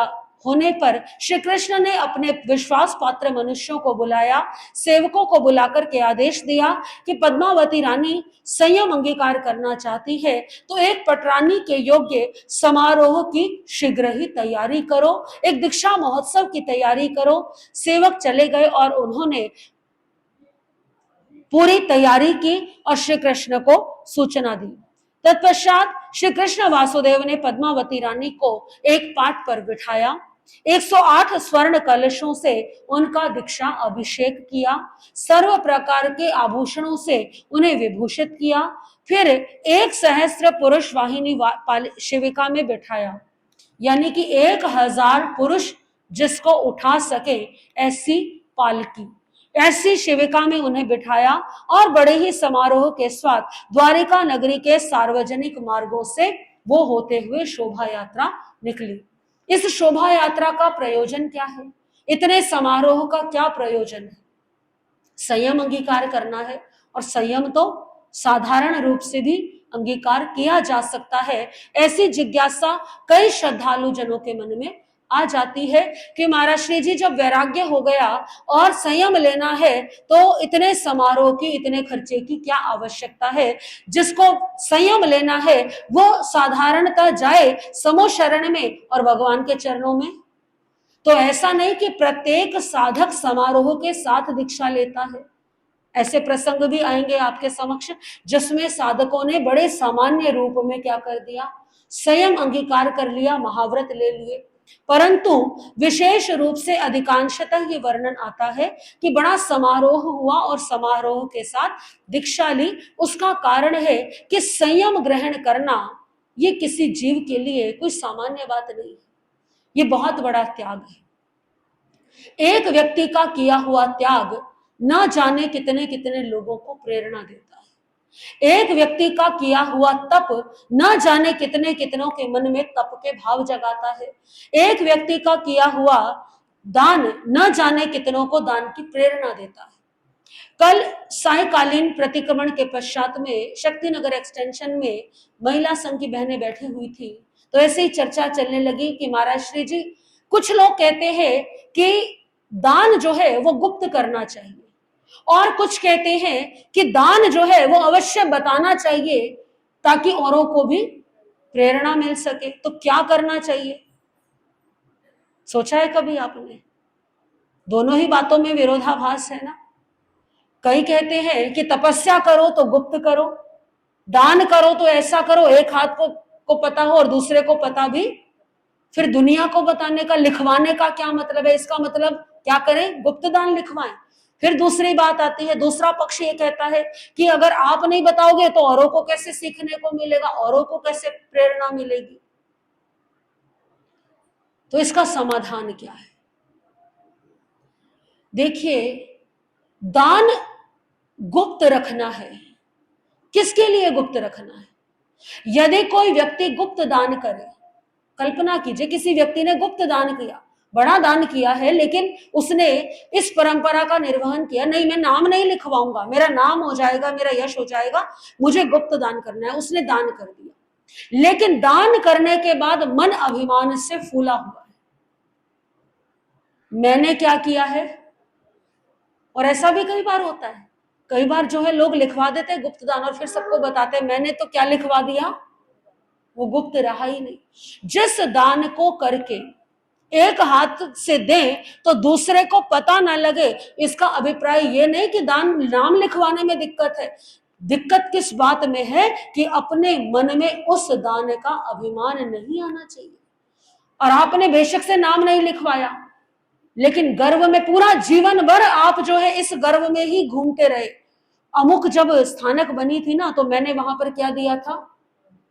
[SPEAKER 1] होने पर श्री कृष्ण ने अपने विश्वास पात्र मनुष्यों को बुलाया, सेवकों को बुलाकर के आदेश दिया कि पद्मावती रानी संयम अंगीकार करना चाहती है तो एक पटरानी के योग्य समारोह की शीघ्र ही तैयारी करो, एक दीक्षा महोत्सव की तैयारी करो। सेवक चले गए और उन्होंने पूरी तैयारी की और श्री कृष्ण को सूचना दी। तत्पश्चात श्री कृष्ण वासुदेव ने पद्मावती रानी को एक पाट पर बिठाया, 108 स्वर्ण कलशों से उनका दीक्षा अभिषेक किया, सर्व प्रकार के आभूषणों से उन्हें विभूषित किया, फिर 1 सहस्त्र पुरुष वाहिनी शिविका में बिठाया, यानी कि 1000 पुरुष जिसको उठा सके ऐसी पालकी, ऐसी शिविका में उन्हें बिठाया और बड़े ही समारोह के साथ द्वारिका नगरी के सार्वजनिक मार्गों से वो होते हुए शोभा यात्रा निकली। इस शोभा यात्रा का प्रयोजन क्या है? इतने समारोह का क्या प्रयोजन है? संयम अंगीकार करना है, और संयम तो साधारण रूप से भी अंगीकार किया जा सकता है। ऐसी जिज्ञासा कई श्रद्धालु जनों के मन में आ जाती है कि महाराज श्री जी जब वैराग्य हो गया और संयम लेना है तो इतने समारोह की, इतने खर्चे की क्या आवश्यकता है? जिसको संयम लेना है वो साधारणतः जाए समो शरण में और भगवान के चरणों में। तो ऐसा नहीं कि प्रत्येक साधक समारोह के साथ दीक्षा लेता है। ऐसे प्रसंग भी आएंगे आपके समक्ष जिसमें साधकों ने बड़े सामान्य रूप में क्या कर दिया? संयम अंगीकार कर लिया, महाव्रत ले लिए। परंतु विशेष रूप से अधिकांशतः ये वर्णन आता है कि बड़ा समारोह हुआ और समारोह के साथ दीक्षा ली। उसका कारण है कि संयम ग्रहण करना ये किसी जीव के लिए कोई सामान्य बात नहीं है, ये बहुत बड़ा त्याग है। एक व्यक्ति का किया हुआ त्याग न जाने कितने कितने लोगों को प्रेरणा देता है। एक व्यक्ति का किया हुआ तप न जाने कितने कितनों के मन में तप के भाव जगाता है। एक व्यक्ति का किया हुआ दान न जाने कितनों को दान की प्रेरणा देता है। कल सायकालीन प्रतिक्रमण के पश्चात में शक्तिनगर एक्सटेंशन में महिला संघ की बहनें बैठी हुई थी, तो ऐसे ही चर्चा चलने लगी कि महाराज श्री जी, कुछ लोग कहते हैं कि दान जो है वो गुप्त करना चाहिए, और कुछ कहते हैं कि दान जो है वो अवश्य बताना चाहिए ताकि औरों को भी प्रेरणा मिल सके। तो क्या करना चाहिए? सोचा है कभी आपने? दोनों ही बातों में विरोधाभास है ना। कई कहते हैं कि तपस्या करो तो गुप्त करो, दान करो तो ऐसा करो एक हाथ को पता हो और दूसरे को पता भी। फिर दुनिया को बताने का, लिखवाने का क्या मतलब है? इसका मतलब क्या करें? गुप्त दान लिखवाएं। फिर दूसरी बात आती है, दूसरा पक्ष ये कहता है कि अगर आप नहीं बताओगे तो औरों को कैसे सीखने को मिलेगा, औरों को कैसे प्रेरणा मिलेगी? तो इसका समाधान क्या है? देखिए, दान गुप्त रखना है। किसके लिए गुप्त रखना है? यदि कोई व्यक्ति गुप्त दान करे, कल्पना कीजिए किसी व्यक्ति ने गुप्त दान किया, बड़ा दान किया है, लेकिन उसने इस परंपरा का निर्वहन किया, नहीं मैं नाम नहीं लिखवाऊंगा, मेरा नाम हो जाएगा, मेरा यश हो जाएगा, मुझे गुप्त दान करना है। उसने दान कर दिया, लेकिन दान करने के बाद मन अभिमान से फूला हुआ है, मैंने क्या किया है। और ऐसा भी कई बार होता है, कई बार जो है लोग लिखवा देते हैं गुप्त दान और फिर सबको बताते हैं मैंने तो क्या लिखवा दिया, वो गुप्त रहा ही नहीं। जिस दान को करके एक हाथ से दें तो दूसरे को पता ना लगे, इसका अभिप्राय ये नहीं कि दान नाम लिखवाने में दिक्कत है। दिक्कत किस बात में है कि अपने मन में उस दान का अभिमान नहीं आना चाहिए। और आपने बेशक से नाम नहीं लिखवाया, लेकिन गर्व में पूरा जीवन भर आप जो है इस गर्व में ही घूमते रहे। अमुक जब स्थानक बनी थी ना, तो मैंने वहां पर क्या दिया था,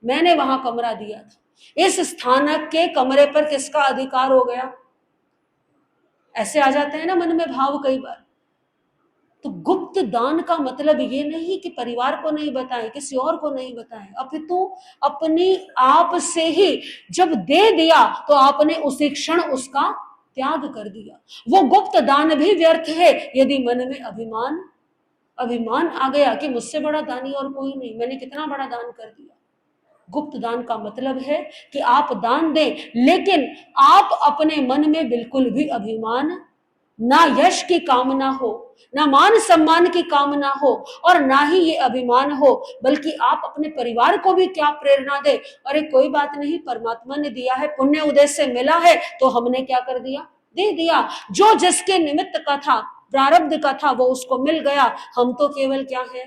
[SPEAKER 1] मैंने वहां कमरा दिया था, इस स्थानक के कमरे पर किसका अधिकार हो गया। ऐसे आ जाते हैं ना मन में भाव कई बार। तो गुप्त दान का मतलब ये नहीं कि परिवार को नहीं बताएं, किसी और को नहीं बताएं, अपितु अपनी आप से ही जब दे दिया तो आपने उसी क्षण उसका त्याग कर दिया। वो गुप्त दान भी व्यर्थ है यदि मन में अभिमान आ गया कि मुझसे बड़ा दानी और कोई नहीं, मैंने कितना बड़ा दान कर दिया। गुप्त दान का मतलब है कि आप दान दें, लेकिन आप अपने मन में बिल्कुल भी अभिमान, ना यश की कामना हो, ना मान सम्मान की कामना हो, और ना ही ये अभिमान हो, बल्कि आप अपने परिवार को भी क्या प्रेरणा दे, अरे कोई बात नहीं, परमात्मा ने दिया है, पुण्य उदय से मिला है तो हमने क्या कर दिया, दे दिया। जो जिसके निमित्त का था, प्रारब्ध का था, वो उसको मिल गया, हम तो केवल क्या है,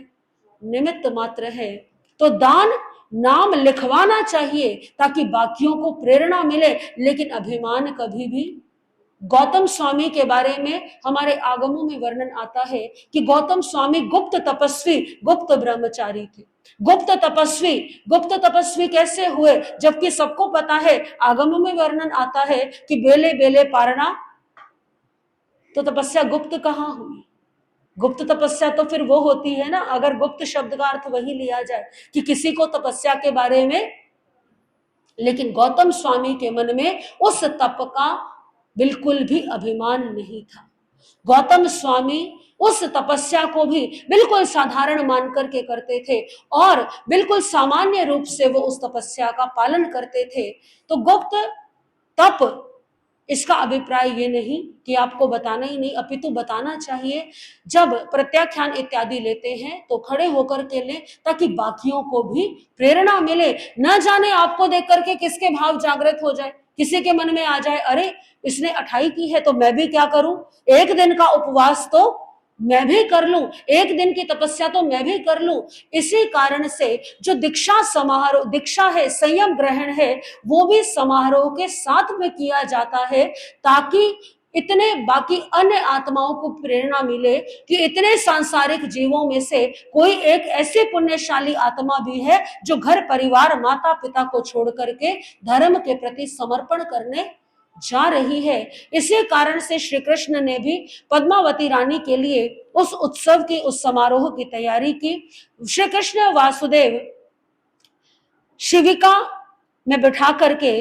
[SPEAKER 1] निमित्त मात्र है। तो दान नाम लिखवाना चाहिए ताकि बाकियों को प्रेरणा मिले, लेकिन अभिमान कभी भी। गौतम स्वामी के बारे में हमारे आगमों में वर्णन आता है कि गौतम स्वामी गुप्त तपस्वी, गुप्त ब्रह्मचारी थे। गुप्त तपस्वी कैसे हुए, जबकि सबको पता है, आगमों में वर्णन आता है कि बेले बेले पारना, तो तपस्या गुप्त कहाँ हुई? गुप्त तपस्या तो फिर वो होती है ना, अगर गुप्त शब्द का अर्थ वही लिया जाए कि किसी को तपस्या के बारे में, लेकिन गौतम स्वामी के मन में उस तप का बिल्कुल भी अभिमान नहीं था। गौतम स्वामी उस तपस्या को भी बिल्कुल साधारण मान करके करते थे और बिल्कुल सामान्य रूप से वो उस तपस्या का पालन करते थे। तो गुप्त तप, इसका अभिप्राय ये नहीं कि आपको बताना ही नहीं, अपितु बताना चाहिए। जब प्रत्याख्यान इत्यादि लेते हैं तो खड़े होकर के लें ताकि बाकियों को भी प्रेरणा मिले। न जाने आपको देख करके किसके भाव जागृत हो जाए, किसी के मन में आ जाए, अरे इसने 28 की है तो मैं भी क्या करूं, एक दिन का उपवास तो मैं भी कर लूं, एक दिन की तपस्या तो मैं भी कर लूं। इसी कारण से जो दीक्षा समारोह, दीक्षा है, संयम ग्रहण है, वो भी समारोह के साथ में किया जाता है ताकि इतने बाकी अन्य आत्माओं को प्रेरणा मिले कि इतने सांसारिक जीवों में से कोई एक ऐसी पुण्यशाली आत्मा भी है जो घर परिवार माता पिता को छोड़ करके धर्म के प्रति समर्पण करने जा रही है। इसी कारण से श्री कृष्ण ने भी पद्मावती रानी के लिए उस उत्सव की, उस समारोह की तैयारी की। श्री कृष्ण वासुदेव शिविका में बिठा करके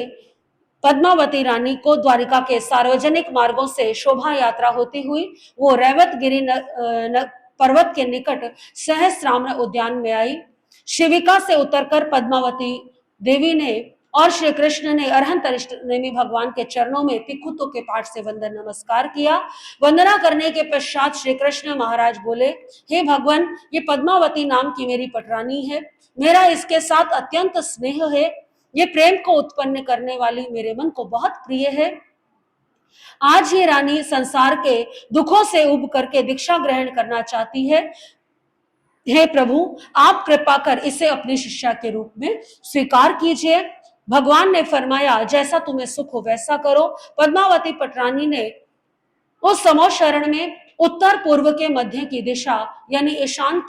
[SPEAKER 1] पद्मावती रानी को द्वारिका के सार्वजनिक मार्गों से शोभा यात्रा होती हुई वो रैवतगिरी पर्वत के निकट सहस्राम्र उद्यान में आई। शिविका से उतरकर पद्मावती देवी ने और श्री कृष्ण ने अरहंत अरिष्टनेमि भगवान के चरणों में तिखुतों के पाठ से वंदन नमस्कार किया। वंदना करने के पश्चात श्री कृष्ण महाराज बोले, हे भगवान, ये पद्मावती नाम की मेरी पटरानी है, मेरा इसके साथ अत्यंत स्नेह है, ये प्रेम को उत्पन्न करने वाली मेरे मन को बहुत प्रिय है। आज ये रानी संसार के दुखों से उब करके दीक्षा ग्रहण करना चाहती है। हे प्रभु, आप कृपा कर इसे अपनी शिष्या के रूप में स्वीकार कीजिए। भगवान ने फरमाया, जैसा तुम्हें सुख हो वैसा करो। पद्मावती पटरानी ने उस समो शरण में उत्तर पूर्व के मध्य की दिशा यानी ईशान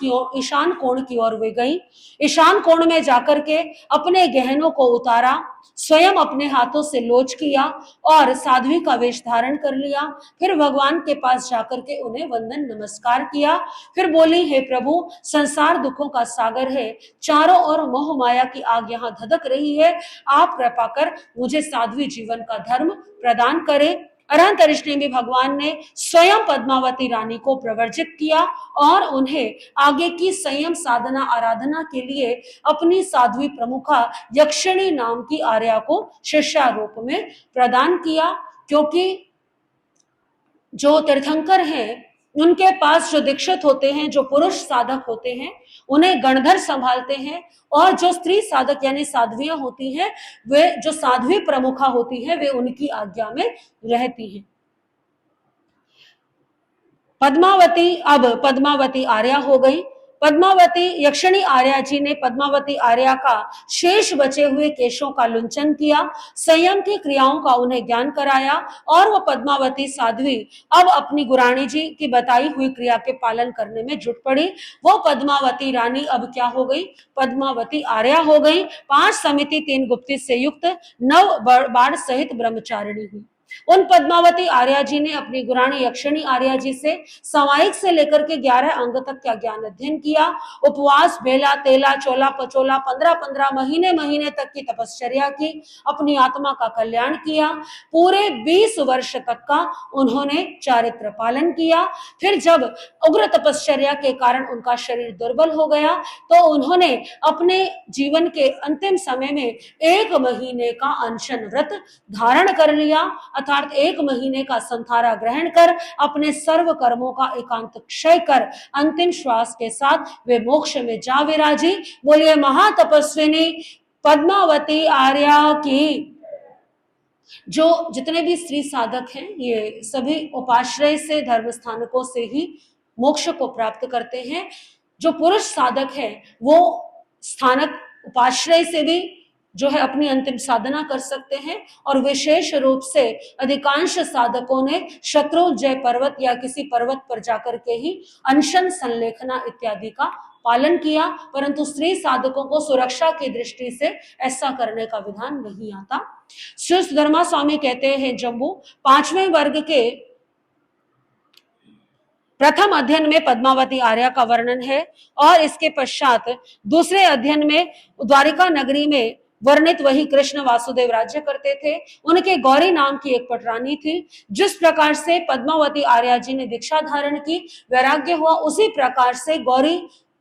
[SPEAKER 1] कोण की ओर वे गई। ईशान कोण में जाकर के अपने गहनों को उतारा, स्वयं अपने हाथों से लोच किया और साध्वी का वेश धारण कर लिया। फिर भगवान के पास जाकर के उन्हें वंदन नमस्कार किया। फिर बोली, हे प्रभु, संसार दुखों का सागर है, चारों ओर मोह माया की आग यहाँ धधक रही है, आप कृपा कर मुझे साध्वी जीवन का धर्म प्रदान करें। अरहंत अरिष्टनेमि भगवान ने स्वयं पद्मावती रानी को प्रवर्जित किया और उन्हें आगे की संयम साधना आराधना के लिए अपनी साध्वी प्रमुखा यक्षिणी नाम की आर्या को शिष्या रूप में प्रदान किया। क्योंकि जो तीर्थंकर हैं उनके पास जो दीक्षित होते हैं, जो पुरुष साधक होते हैं, उन्हें गणधर संभालते हैं और जो स्त्री साधक यानी साध्वियां होती हैं, वे जो साध्वी प्रमुखा होती है, वे उनकी आज्ञा में रहती हैं। पद्मावती अब पद्मावती आर्या हो गई। पद्मावती यक्षिणी आर्या जी ने पद्मावती आर्या का शेष बचे हुए केशों का लुंचन किया, संयम की क्रियाओं का उन्हें ज्ञान कराया और वो पद्मावती साध्वी अब अपनी गुराणी जी की बताई हुई क्रिया के पालन करने में जुट पड़ी। वो पद्मावती रानी अब क्या हो गई, पद्मावती आर्या हो गई। 5 समिति 3 गुप्ती से युक्त 9 बाण सहित ब्रह्मचारिणी हुई। उन पद्मावती आर्या जी ने अपनी गुराणी यक्षिणी आर्या जी से सामायिक से लेकर के 11 अंग तक का ज्ञान अध्ययन किया। उपवास, बेला, तेला, चोला, पचोला 15-15 महीने तक की तपश्चर्या की, अपनी आत्मा का कल्याण किया। पूरे 20 वर्ष तक का उन्होंने चारित्र पालन किया। फिर जब उग्र तपश्चर्या के कारण उनका शरीर दुर्बल हो गया तो उन्होंने अपने जीवन के अंतिम समय में 1 महीने का अनशन व्रत धारण कर लिया, अर्थात 1 महीने का संथारा ग्रहण कर अपने सर्व कर्मों का एकांत क्षय कर अंतिम श्वास के साथ वे मोक्ष में जा विराजी। बोलिए महातपस्विनी पद्मावती आर्या की। जो जितने भी स्त्री साधक हैं, ये सभी उपाश्रय से, धर्म स्थानकों से ही मोक्ष को प्राप्त करते हैं। जो पुरुष साधक है वो स्थानक उपाश्रय से भी जो है अपनी अंतिम साधना कर सकते हैं। और विशेष रूप से अधिकांश साधकों ने शत्रुंजय पर्वत या किसी पर्वत पर जाकर के ही अनशन, संलेखना इत्यादि का पालन किया, परंतु स्त्री साधकों को सुरक्षा की दृष्टि से ऐसा करने का विधान नहीं आता। श्री सुधर्मा स्वामी कहते हैं जम्बू, 5वें वर्ग के प्रथम अध्ययन में पद्मावती आर्या का वर्णन है और इसके पश्चात दूसरे अध्ययन में द्वारिका नगरी में वर्णित वही कृष्ण वासुदेव राज्य करते थे। उनके गौरी नाम की एक पटरानी थी। जिस प्रकार से पद्मावती आर्या जी ने दीक्षा धारण की, वैराग्य हुआ, उसी प्रकार से गौरी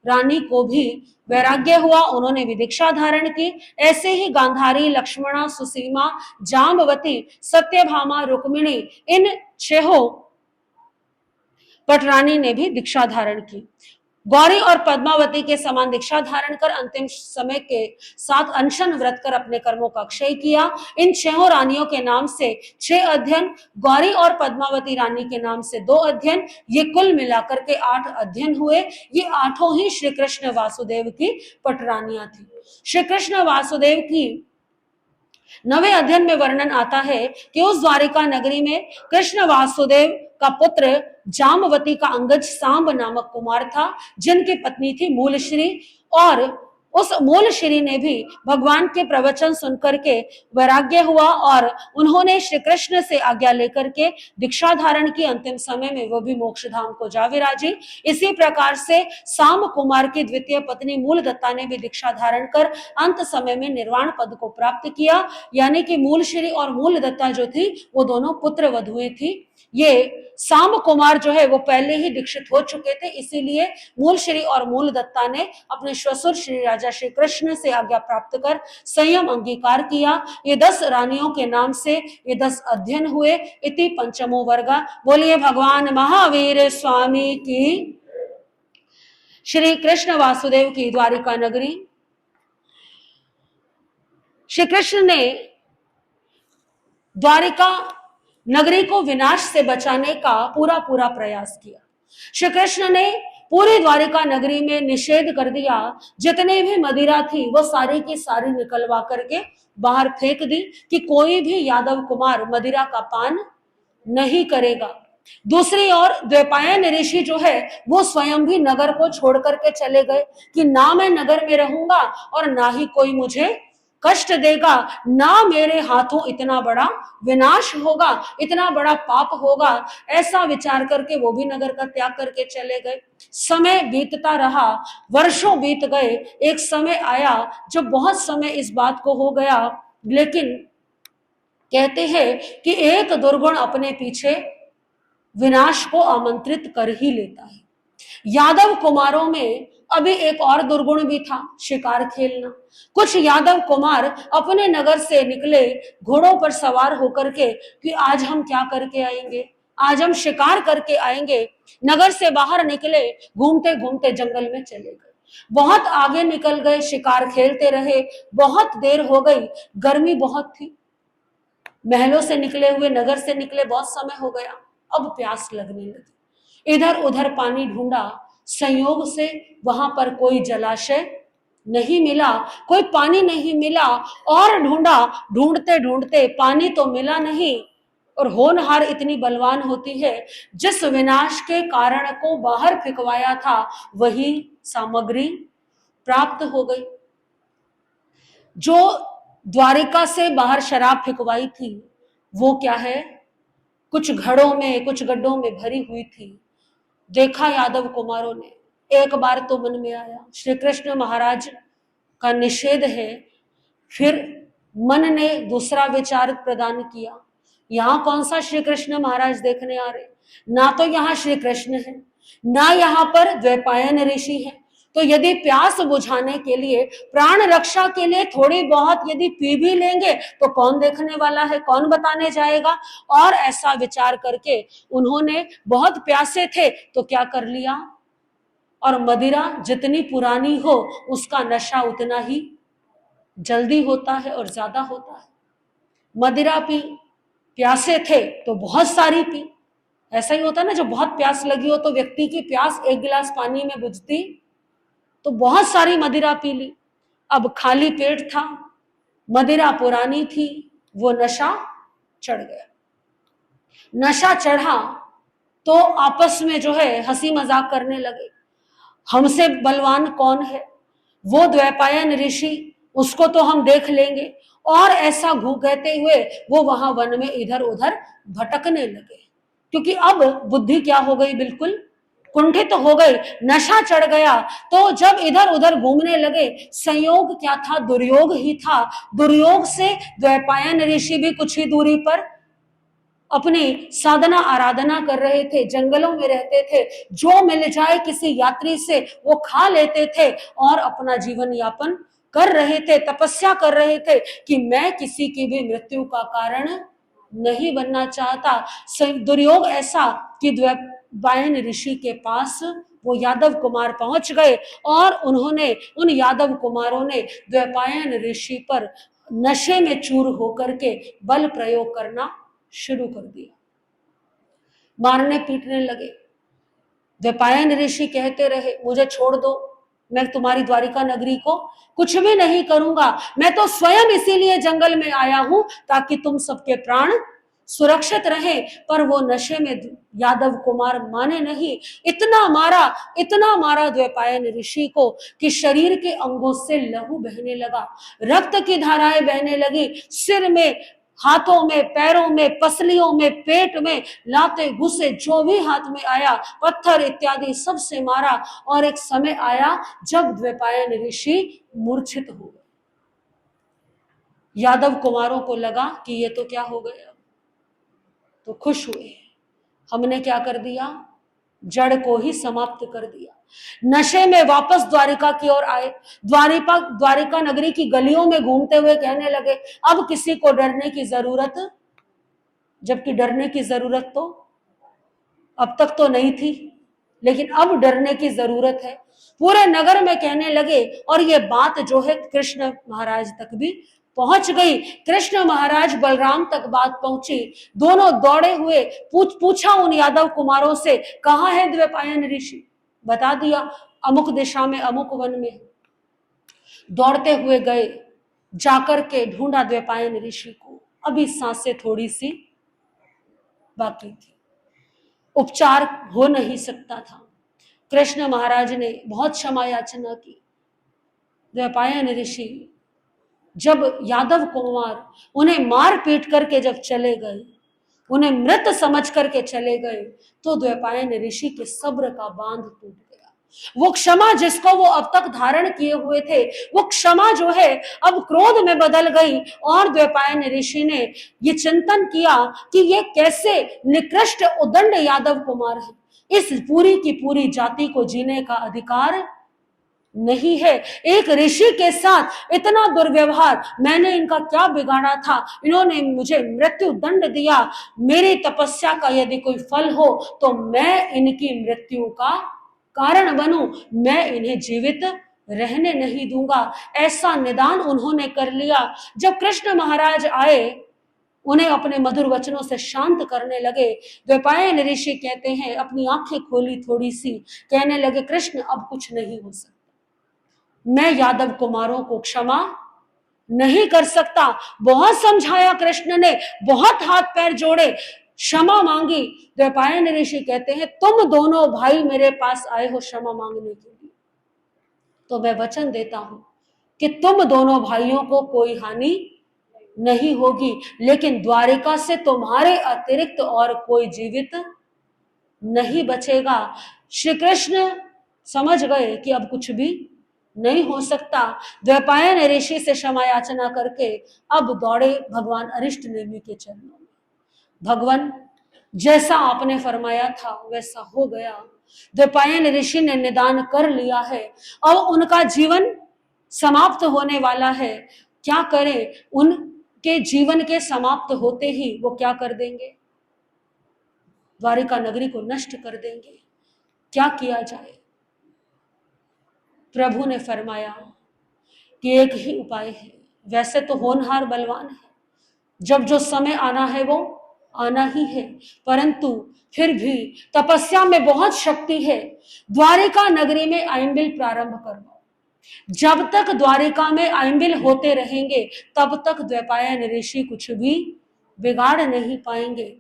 [SPEAKER 1] रानी को भी वैराग्य हुआ, उन्होंने भी दीक्षा धारण की। ऐसे ही गांधारी, लक्ष्मणा, सुसीमा, जाम्बवती, सत्यभामा, रुक्मिणी, इन 6 पटरानी ने भी दीक्षा धारण की। गौरी और पद्मावती के समान दीक्षा धारण कर अंतिम समय के साथ अनशन व्रत कर अपने कर्मों का क्षय किया। इन 6 रानियों के नाम से 6 अध्ययन, गौरी और पद्मावती रानी के नाम से 2 अध्ययन, ये कुल मिलाकर के 8 अध्ययन हुए। ये 8 ही श्री कृष्ण वासुदेव की पटरानियां थी। श्री कृष्ण वासुदेव की 9वें अध्ययन में वर्णन आता है कि उस द्वारिका नगरी में कृष्ण वासुदेव का पुत्र जामवती का अंगज सांब नामक कुमार था, जिनकी पत्नी थी मूलश्री। और उस मूलश्री ने भी भगवान के प्रवचन सुनकर के वैराग्य हुआ और उन्होंने श्री कृष्ण से आज्ञा लेकर के दीक्षा धारण की। अंतिम समय में वो भी मोक्ष धाम को जा विराजी। इसी प्रकार से साम कुमार की द्वितीय पत्नी मूल दत्ता ने भी दीक्षा धारण कर अंत समय में निर्वाण पद को प्राप्त किया। यानी कि मूलश्री और मूल दत्ता जो थी वो दोनों पुत्र वधुएं थी। ये साम कुमार जो है वो पहले ही दीक्षित हो चुके थे, इसीलिए मूलश्री और मूल दत्ता ने अपने श्वशुर श्री राजा श्री कृष्ण से आज्ञा प्राप्त कर संयम अंगीकार किया। ये 10 रानियों के नाम से ये 10 अध्ययन हुए। इति पंचमो वर्गा। बोलिए भगवान महावीर स्वामी की। श्री कृष्ण वासुदेव की द्वारिका नगरी। श्री कृष्ण ने द्वारिका नगरी को विनाश से बचाने का पूरा प्रयास किया। श्री कृष्ण ने पूरी द्वारिका नगरी में निषेध कर दिया। जितने भी मदिरा थी वो सारी की सारी निकलवा करके बाहर फेंक दी कि कोई भी यादव कुमार मदिरा का पान नहीं करेगा। दूसरी ओर द्वैपायन ऋषि जो है वो स्वयं भी नगर को छोड़ करके चले गए कि ना मैं नगर में रहूंगा और ना ही कोई मुझे कष्ट देगा, ना मेरे हाथों इतना बड़ा विनाश होगा, इतना बड़ा पाप होगा। ऐसा विचार करके वो भी नगर का त्याग करके चले गए। समय बीतता रहा, वर्षों बीत गए। एक समय आया जब बहुत समय इस बात को हो गया, लेकिन कहते हैं कि एक दुर्गुण अपने पीछे विनाश को आमंत्रित कर ही लेता है। यादव कुमारों में अभी एक और दुर्गुण भी था, शिकार खेलना। कुछ यादव कुमार अपने नगर से निकले घोड़ों पर सवार होकर के कि आज हम क्या करके आएंगे, आज हम शिकार करके आएंगे। नगर से बाहर निकले, घूमते घूमते जंगल में चले गए। बहुत आगे निकल गए, शिकार खेलते रहे। बहुत देर हो गई, गर्मी बहुत थी। महलों से निकले हुए, नगर से निकले बहुत समय हो गया। अब प्यास लगने लगी। इधर उधर पानी ढूंढा, संयोग से वहां पर कोई जलाशय नहीं मिला, कोई पानी नहीं मिला। और ढूंढा, ढूंढते ढूंढते पानी तो मिला नहीं। और होनहार इतनी बलवान होती है, जिस विनाश के कारण को बाहर फेंकवाया था वही सामग्री प्राप्त हो गई। जो द्वारिका से बाहर शराब फेंकवाई थी वो क्या है, कुछ घड़ों में, कुछ गड्ढों में भरी हुई थी। देखा यादव कुमारों ने, एक बार तो मन में आया श्री कृष्ण महाराज का निषेध है। फिर मन ने दूसरा विचार प्रदान किया, यहाँ कौन सा श्री कृष्ण महाराज देखने आ रहे, ना तो यहाँ श्री कृष्ण है, ना यहाँ पर द्वैपायन ऋषि है। तो यदि प्यास बुझाने के लिए, प्राण रक्षा के लिए थोड़ी बहुत यदि पी भी लेंगे तो कौन देखने वाला है, कौन बताने जाएगा। और ऐसा विचार करके उन्होंने, बहुत प्यासे थे तो क्या कर लिया, और मदिरा जितनी पुरानी हो उसका नशा उतना ही जल्दी होता है और ज्यादा होता है। मदिरा पी, प्यासे थे तो बहुत सारी पी। ऐसा ही होता है ना, जब बहुत प्यास लगी हो तो व्यक्ति की प्यास एक गिलास पानी में बुझती, तो बहुत सारी मदिरा पी ली। अब खाली पेट था, मदिरा पुरानी थी, वो नशा चढ़ गया। नशा चढ़ा तो आपस में जो है हंसी मजाक करने लगे, हमसे बलवान कौन है, वो द्वैपायन ऋषि, उसको तो हम देख लेंगे। और ऐसा कहते हुए वो वहां वन में इधर उधर भटकने लगे, क्योंकि अब बुद्धि क्या हो गई, बिल्कुल कुंठित तो हो गई, नशा चढ़ गया। तो जब इधर उधर घूमने लगे, संयोग क्या था, दुर्योग ही था। दुर्योग से द्वैपायन ऋषि भी कुछ ही दूरी पर अपनी साधना आराधना कर रहे थे, जंगलों में रहते थे, जो मिल जाए किसी यात्री से वो खा लेते थे और अपना जीवन यापन कर रहे थे, तपस्या कर रहे थे कि मैं किसी की भी मृत्यु का कारण नहीं बनना चाहता। दुर्योग ऐसा कि द्वैपायन ऋषि के पास वो यादव कुमार पहुंच गए और उन्होंने, उन यादव कुमारों ने द्वैपायन ऋषि पर नशे में चूर होकर के बल प्रयोग करना शुरू कर दिया, मारने पीटने लगे। द्वैपायन ऋषि कहते रहे, मुझे छोड़ दो, मैं तुम्हारी द्वारिका नगरी को कुछ भी नहीं करूंगा, मैं तो स्वयं इसीलिए जंगल में आया हूं ताकि तुम सबके प्राण सुरक्षित रहे। पर वो नशे में यादव कुमार माने नहीं, इतना मारा द्वैपायन ऋषि को कि शरीर के अंगों से लहू बहने लगा, रक्त की धाराएं बहने लगी, सिर में, हाथों में, पैरों में, पसलियों में, पेट में लाते घुसे, जो भी हाथ में आया पत्थर इत्यादि सबसे मारा। और एक समय आया जब द्वैपायन ऋषि मूर्छित हो गए। यादव कुमारों को लगा कि ये तो क्या हो गया, तो खुश हुए, हमने क्या कर दिया, जड़ को ही समाप्त कर दिया। नशे में वापस द्वारिका की ओर आए, द्वारिका नगरी की गलियों में घूमते हुए कहने लगे, अब किसी को डरने की जरूरत, जबकि डरने की जरूरत तो अब तक तो नहीं थी, लेकिन अब डरने की जरूरत है। पूरे नगर में कहने लगे और ये बात जो है कृष्ण महाराज तक भी पहुंच गई। कृष्ण महाराज बलराम तक बात पहुंची, दोनों दौड़े हुए पूछा उन यादव कुमारों से, कहाँ है द्वैपायन ऋषि, बता दिया अमुक दिशा में, अमुक वन में। दौड़ते हुए गए, जाकर के ढूंढा द्वैपायन ऋषि को, अभी सांसें थोड़ी सी बाकी थी, उपचार हो नहीं सकता था। कृष्ण महाराज ने बहुत क्षमा याचना की। द्वैपायन ऋषि जब यादव कुमार उन्हें मार पीट करके जब चले गए, उन्हें मृत समझ करके चले गए, तो द्वैपायन ऋषि के सब्र का बांध टूट गया। वो क्षमा जिसको वो अब तक धारण किए हुए थे, वो क्षमा जो है अब क्रोध में बदल गई। और द्वैपायन ऋषि ने ये चिंतन किया कि ये कैसे निकृष्ट उदंड यादव कुमार है, इस पूरी की पूरी जाति को जीने का अधिकार नहीं है। एक ऋषि के साथ इतना दुर्व्यवहार, मैंने इनका क्या बिगाड़ा था, इन्होंने मुझे मृत्यु दंड दिया, मेरी तपस्या का यदि कोई फल हो तो मैं इनकी मृत्यु का कारण बनूं, मैं इन्हें जीवित रहने नहीं दूंगा। ऐसा निदान उन्होंने कर लिया। जब कृष्ण महाराज आए, उन्हें अपने मधुर वचनों से शांत करने लगे। द्वैपायन ऋषि कहते हैं, अपनी आंखें खोली थोड़ी सी, कहने लगे, कृष्ण अब कुछ नहीं हो सकता, मैं यादव कुमारों को क्षमा नहीं कर सकता। बहुत समझाया कृष्ण ने, बहुत हाथ पैर जोड़े, क्षमा मांगी। द्वैपायन ऋषि कहते हैं, तुम दोनों भाई मेरे पास आए हो क्षमा मांगने के लिए, तो मैं वचन देता हूं कि तुम दोनों भाइयों को कोई हानि नहीं होगी, लेकिन द्वारिका से तुम्हारे अतिरिक्त और कोई जीवित नहीं बचेगा। श्री कृष्ण समझ गए कि अब कुछ भी नहीं हो सकता। द्वैपायन ऋषि से क्षमा याचना करके अब दौड़े भगवान अरिष्ट नेमि के चरणों में। भगवान, जैसा आपने फरमाया था वैसा हो गया। द्वैपायन ऋषि ने निदान कर लिया है, अब उनका जीवन समाप्त होने वाला है। क्या करें, उनके जीवन के समाप्त होते ही वो क्या कर देंगे, द्वारिका नगरी को नष्ट कर देंगे। क्या किया जाए? प्रभु ने फरमाया कि एक ही उपाय है। वैसे तो होनहार बलवान है, जब जो समय आना है वो आना ही है, परंतु फिर भी तपस्या में बहुत शक्ति है। द्वारिका नगरी में आइंबिल प्रारंभ करवाओ, जब तक द्वारिका में आइंबिल होते रहेंगे तब तक द्वैपायन ऋषि कुछ भी बिगाड़ नहीं पाएंगे।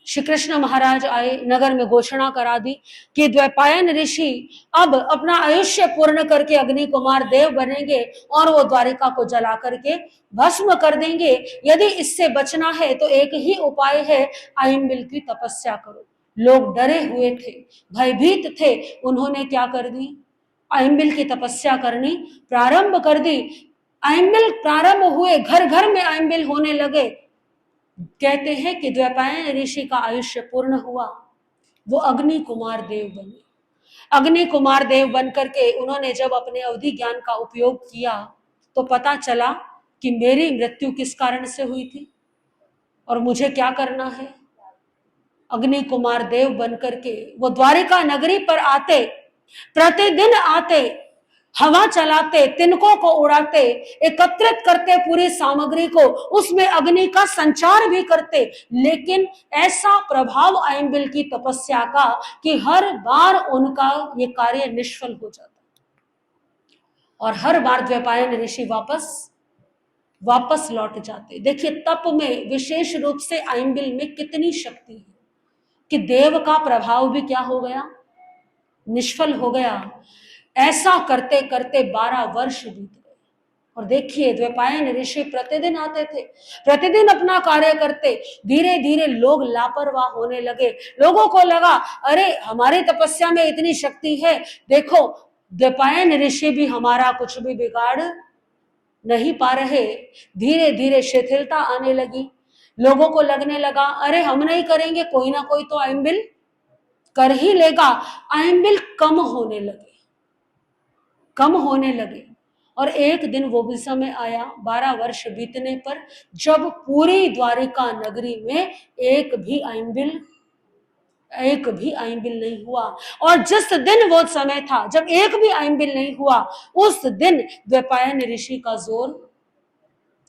[SPEAKER 1] श्री कृष्ण महाराज आए, नगर में घोषणा करा दी कि द्वैपायन ऋषि अब अपना आयुष्य पूर्ण करके अग्नि कुमार देव बनेंगे और वो द्वारिका को जला करके भस्म कर देंगे। यदि इससे बचना है तो एक ही उपाय है, आइंबिल की तपस्या करो। लोग डरे हुए थे, भयभीत थे, उन्होंने क्या कर दी, आइंबिल की तपस्या करनी प्रारंभ कर दी। आइंबिल प्रारंभ हुए, घर घर में आइंबिल होने लगे। कहते हैं कि द्वैपायन ऋषि का आयुष्य पूर्ण हुआ, वो अग्नि कुमार देव बने। अग्नि कुमार देव बन करके उन्होंने जब अपने अवधि ज्ञान का उपयोग किया तो पता चला कि मेरी मृत्यु किस कारण से हुई थी और मुझे क्या करना है। अग्नि कुमार देव बन करके वो द्वारिका नगरी पर आते, प्रतिदिन आते, हवा चलाते, तिनकों को उड़ाते, एकत्रित करते पूरी सामग्री को, उसमें अग्नि का संचार भी करते। लेकिन ऐसा प्रभाव आइंबिल की तपस्या का कि हर बार उनका ये कार्य निष्फल हो जाता और हर बार द्वैपायन ऋषि वापस लौट जाते। देखिए तप में विशेष रूप से आइंबिल में कितनी शक्ति है कि देव का प्रभाव भी क्या हो गया, निष्फल हो गया। ऐसा करते करते 12 वर्ष बीत गए और देखिए द्वैपायन ऋषि प्रतिदिन आते थे, प्रतिदिन अपना कार्य करते। धीरे धीरे लोग लापरवाह होने लगे, लोगों को लगा अरे हमारी तपस्या में इतनी शक्ति है, देखो द्वैपायन ऋषि भी हमारा कुछ भी बिगाड़ नहीं पा रहे। धीरे धीरे शिथिलता आने लगी, लोगों को लगने लगा अरे हम नहीं करेंगे, कोई ना कोई तो आइंबिल कर ही लेगा। आइंबिल कम होने लगे और एक दिन वो भी समय आया 12 वर्ष बीतने पर जब पूरी द्वारिका नगरी में एक भी आइंबिल नहीं हुआ। और जिस दिन वो समय था जब एक भी आइंबिल नहीं हुआ, उस दिन द्वैपायन ऋषि का जोर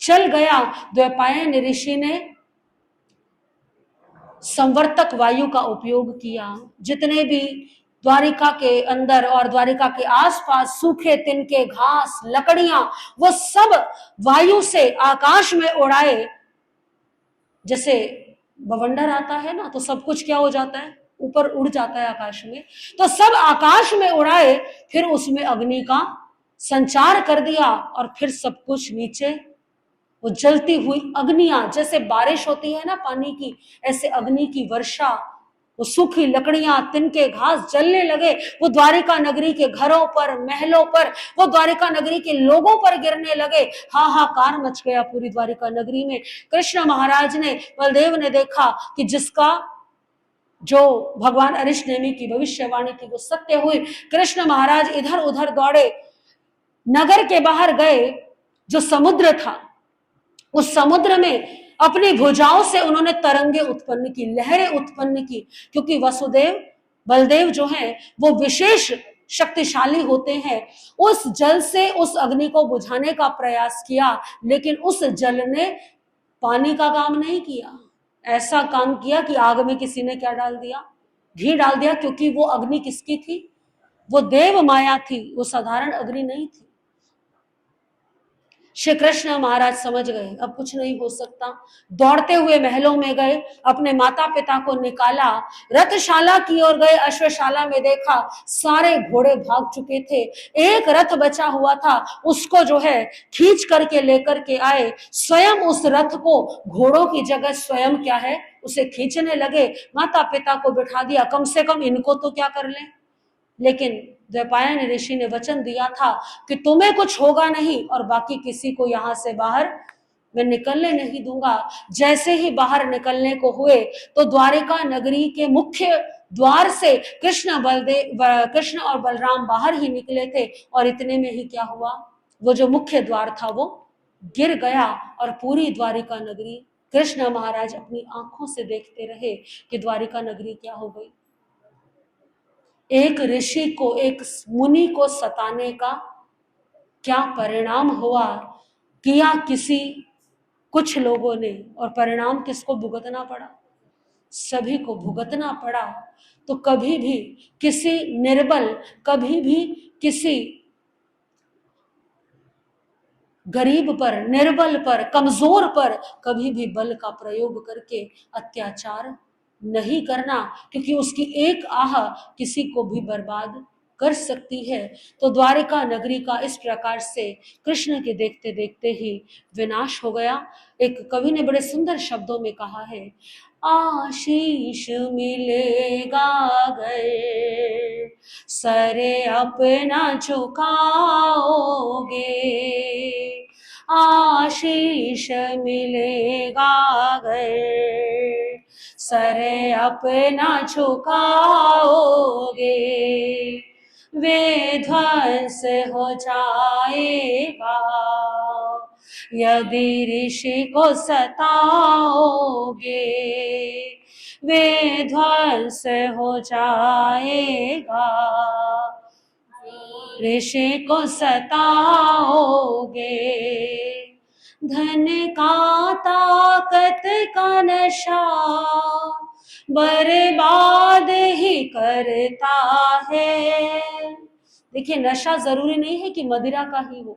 [SPEAKER 1] चल गया। द्वैपायन ऋषि ने संवर्तक वायु का उपयोग किया। जितने भी द्वारिका के अंदर और द्वारिका के आसपास सूखे तिनके, घास, लकड़ियां, वो सब वायु से आकाश में उड़ाए। जैसे बवंडर आता है ना तो सब कुछ क्या हो जाता है, ऊपर उड़ जाता है आकाश में, तो सब आकाश में उड़ाए। फिर उसमें अग्नि का संचार कर दिया और फिर सब कुछ नीचे वो जलती हुई अग्नियां, जैसे बारिश होती है ना पानी की, ऐसे अग्नि की वर्षा, वो सूखी लकड़ियां, तिनके, घास जलने लगे। वो द्वारिका नगरी के घरों पर, महलों पर, वो द्वारिका नगरी के लोगों पर गिरने लगे। हाहाकार मच गया पूरी द्वारिका नगरी में। कृष्ण महाराज ने, बलदेव ने देखा कि जिसका जो भगवान अरिष्टनेमि की भविष्यवाणी थी वो सत्य हुई। कृष्ण महाराज इधर उधर दौड़े, नगर के बाहर गए, जो समुद्र था उस समुद्र में अपनी भुजाओं से उन्होंने तरंगे उत्पन्न की, लहरें उत्पन्न की, क्योंकि वसुदेव बलदेव जो हैं वो विशेष शक्तिशाली होते हैं। उस जल से उस अग्नि को बुझाने का प्रयास किया, लेकिन उस जल ने पानी का काम नहीं किया। ऐसा काम किया कि आग में किसी ने क्या डाल दिया, घी डाल दिया, क्योंकि वो अग्नि किसकी थी, वो देव माया थी, वो साधारण अग्नि नहीं थी। श्री कृष्ण महाराज समझ गए अब कुछ नहीं हो सकता। दौड़ते हुए महलों में गए, अपने माता पिता को निकाला, रथशाला की ओर गए। अश्वशाला में देखा सारे घोड़े भाग चुके थे, एक रथ बचा हुआ था, उसको जो है खींच करके लेकर के आए। स्वयं उस रथ को घोड़ों की जगह स्वयं क्या है उसे खींचने लगे। माता पिता को बिठा दिया, कम से कम इनको तो क्या कर लें। लेकिन द्वैपायन ऋषि ने वचन दिया था कि तुम्हें कुछ होगा नहीं और बाकी किसी को यहां से बाहर मैं निकलने नहीं दूंगा। जैसे ही बाहर निकलने को हुए तो द्वारिका नगरी के मुख्य द्वार से कृष्ण और बलराम बाहर ही निकले थे और इतने में ही क्या हुआ, वो जो मुख्य द्वार था वो गिर गया और पूरी द्वारिका नगरी, कृष्ण महाराज अपनी आंखों से देखते रहे कि द्वारिका नगरी क्या हो गई। एक ऋषि को, एक मुनि को सताने का क्या परिणाम हुआ, किया किसी कुछ लोगों ने, और परिणाम किसको भुगतना पड़ा, सभी को भुगतना पड़ा। तो कभी भी किसी निर्बल, कभी भी किसी गरीब पर, निर्बल पर, कमजोर पर कभी भी बल का प्रयोग करके अत्याचार नहीं करना, क्योंकि उसकी एक आह किसी को भी बर्बाद कर सकती है। तो द्वारिका नगरी का इस प्रकार से कृष्ण के देखते देखते ही विनाश हो गया। एक कवि ने बड़े सुंदर शब्दों में कहा है, आशीष मिलेगा अगर सरे अपना झुकाओगे, आशीष मिलेगा अगर सरे अपना झुकाओगे, वे ध्वंस हो जाएगा यदि ऋषि को सताओगे, वे ध्वंस हो जाएगा ऋषि को सताओगे। धन का ताकत का नशा बर्बाद ही करता है। देखिए, नशा जरूरी नहीं है कि मदिरा का ही हो,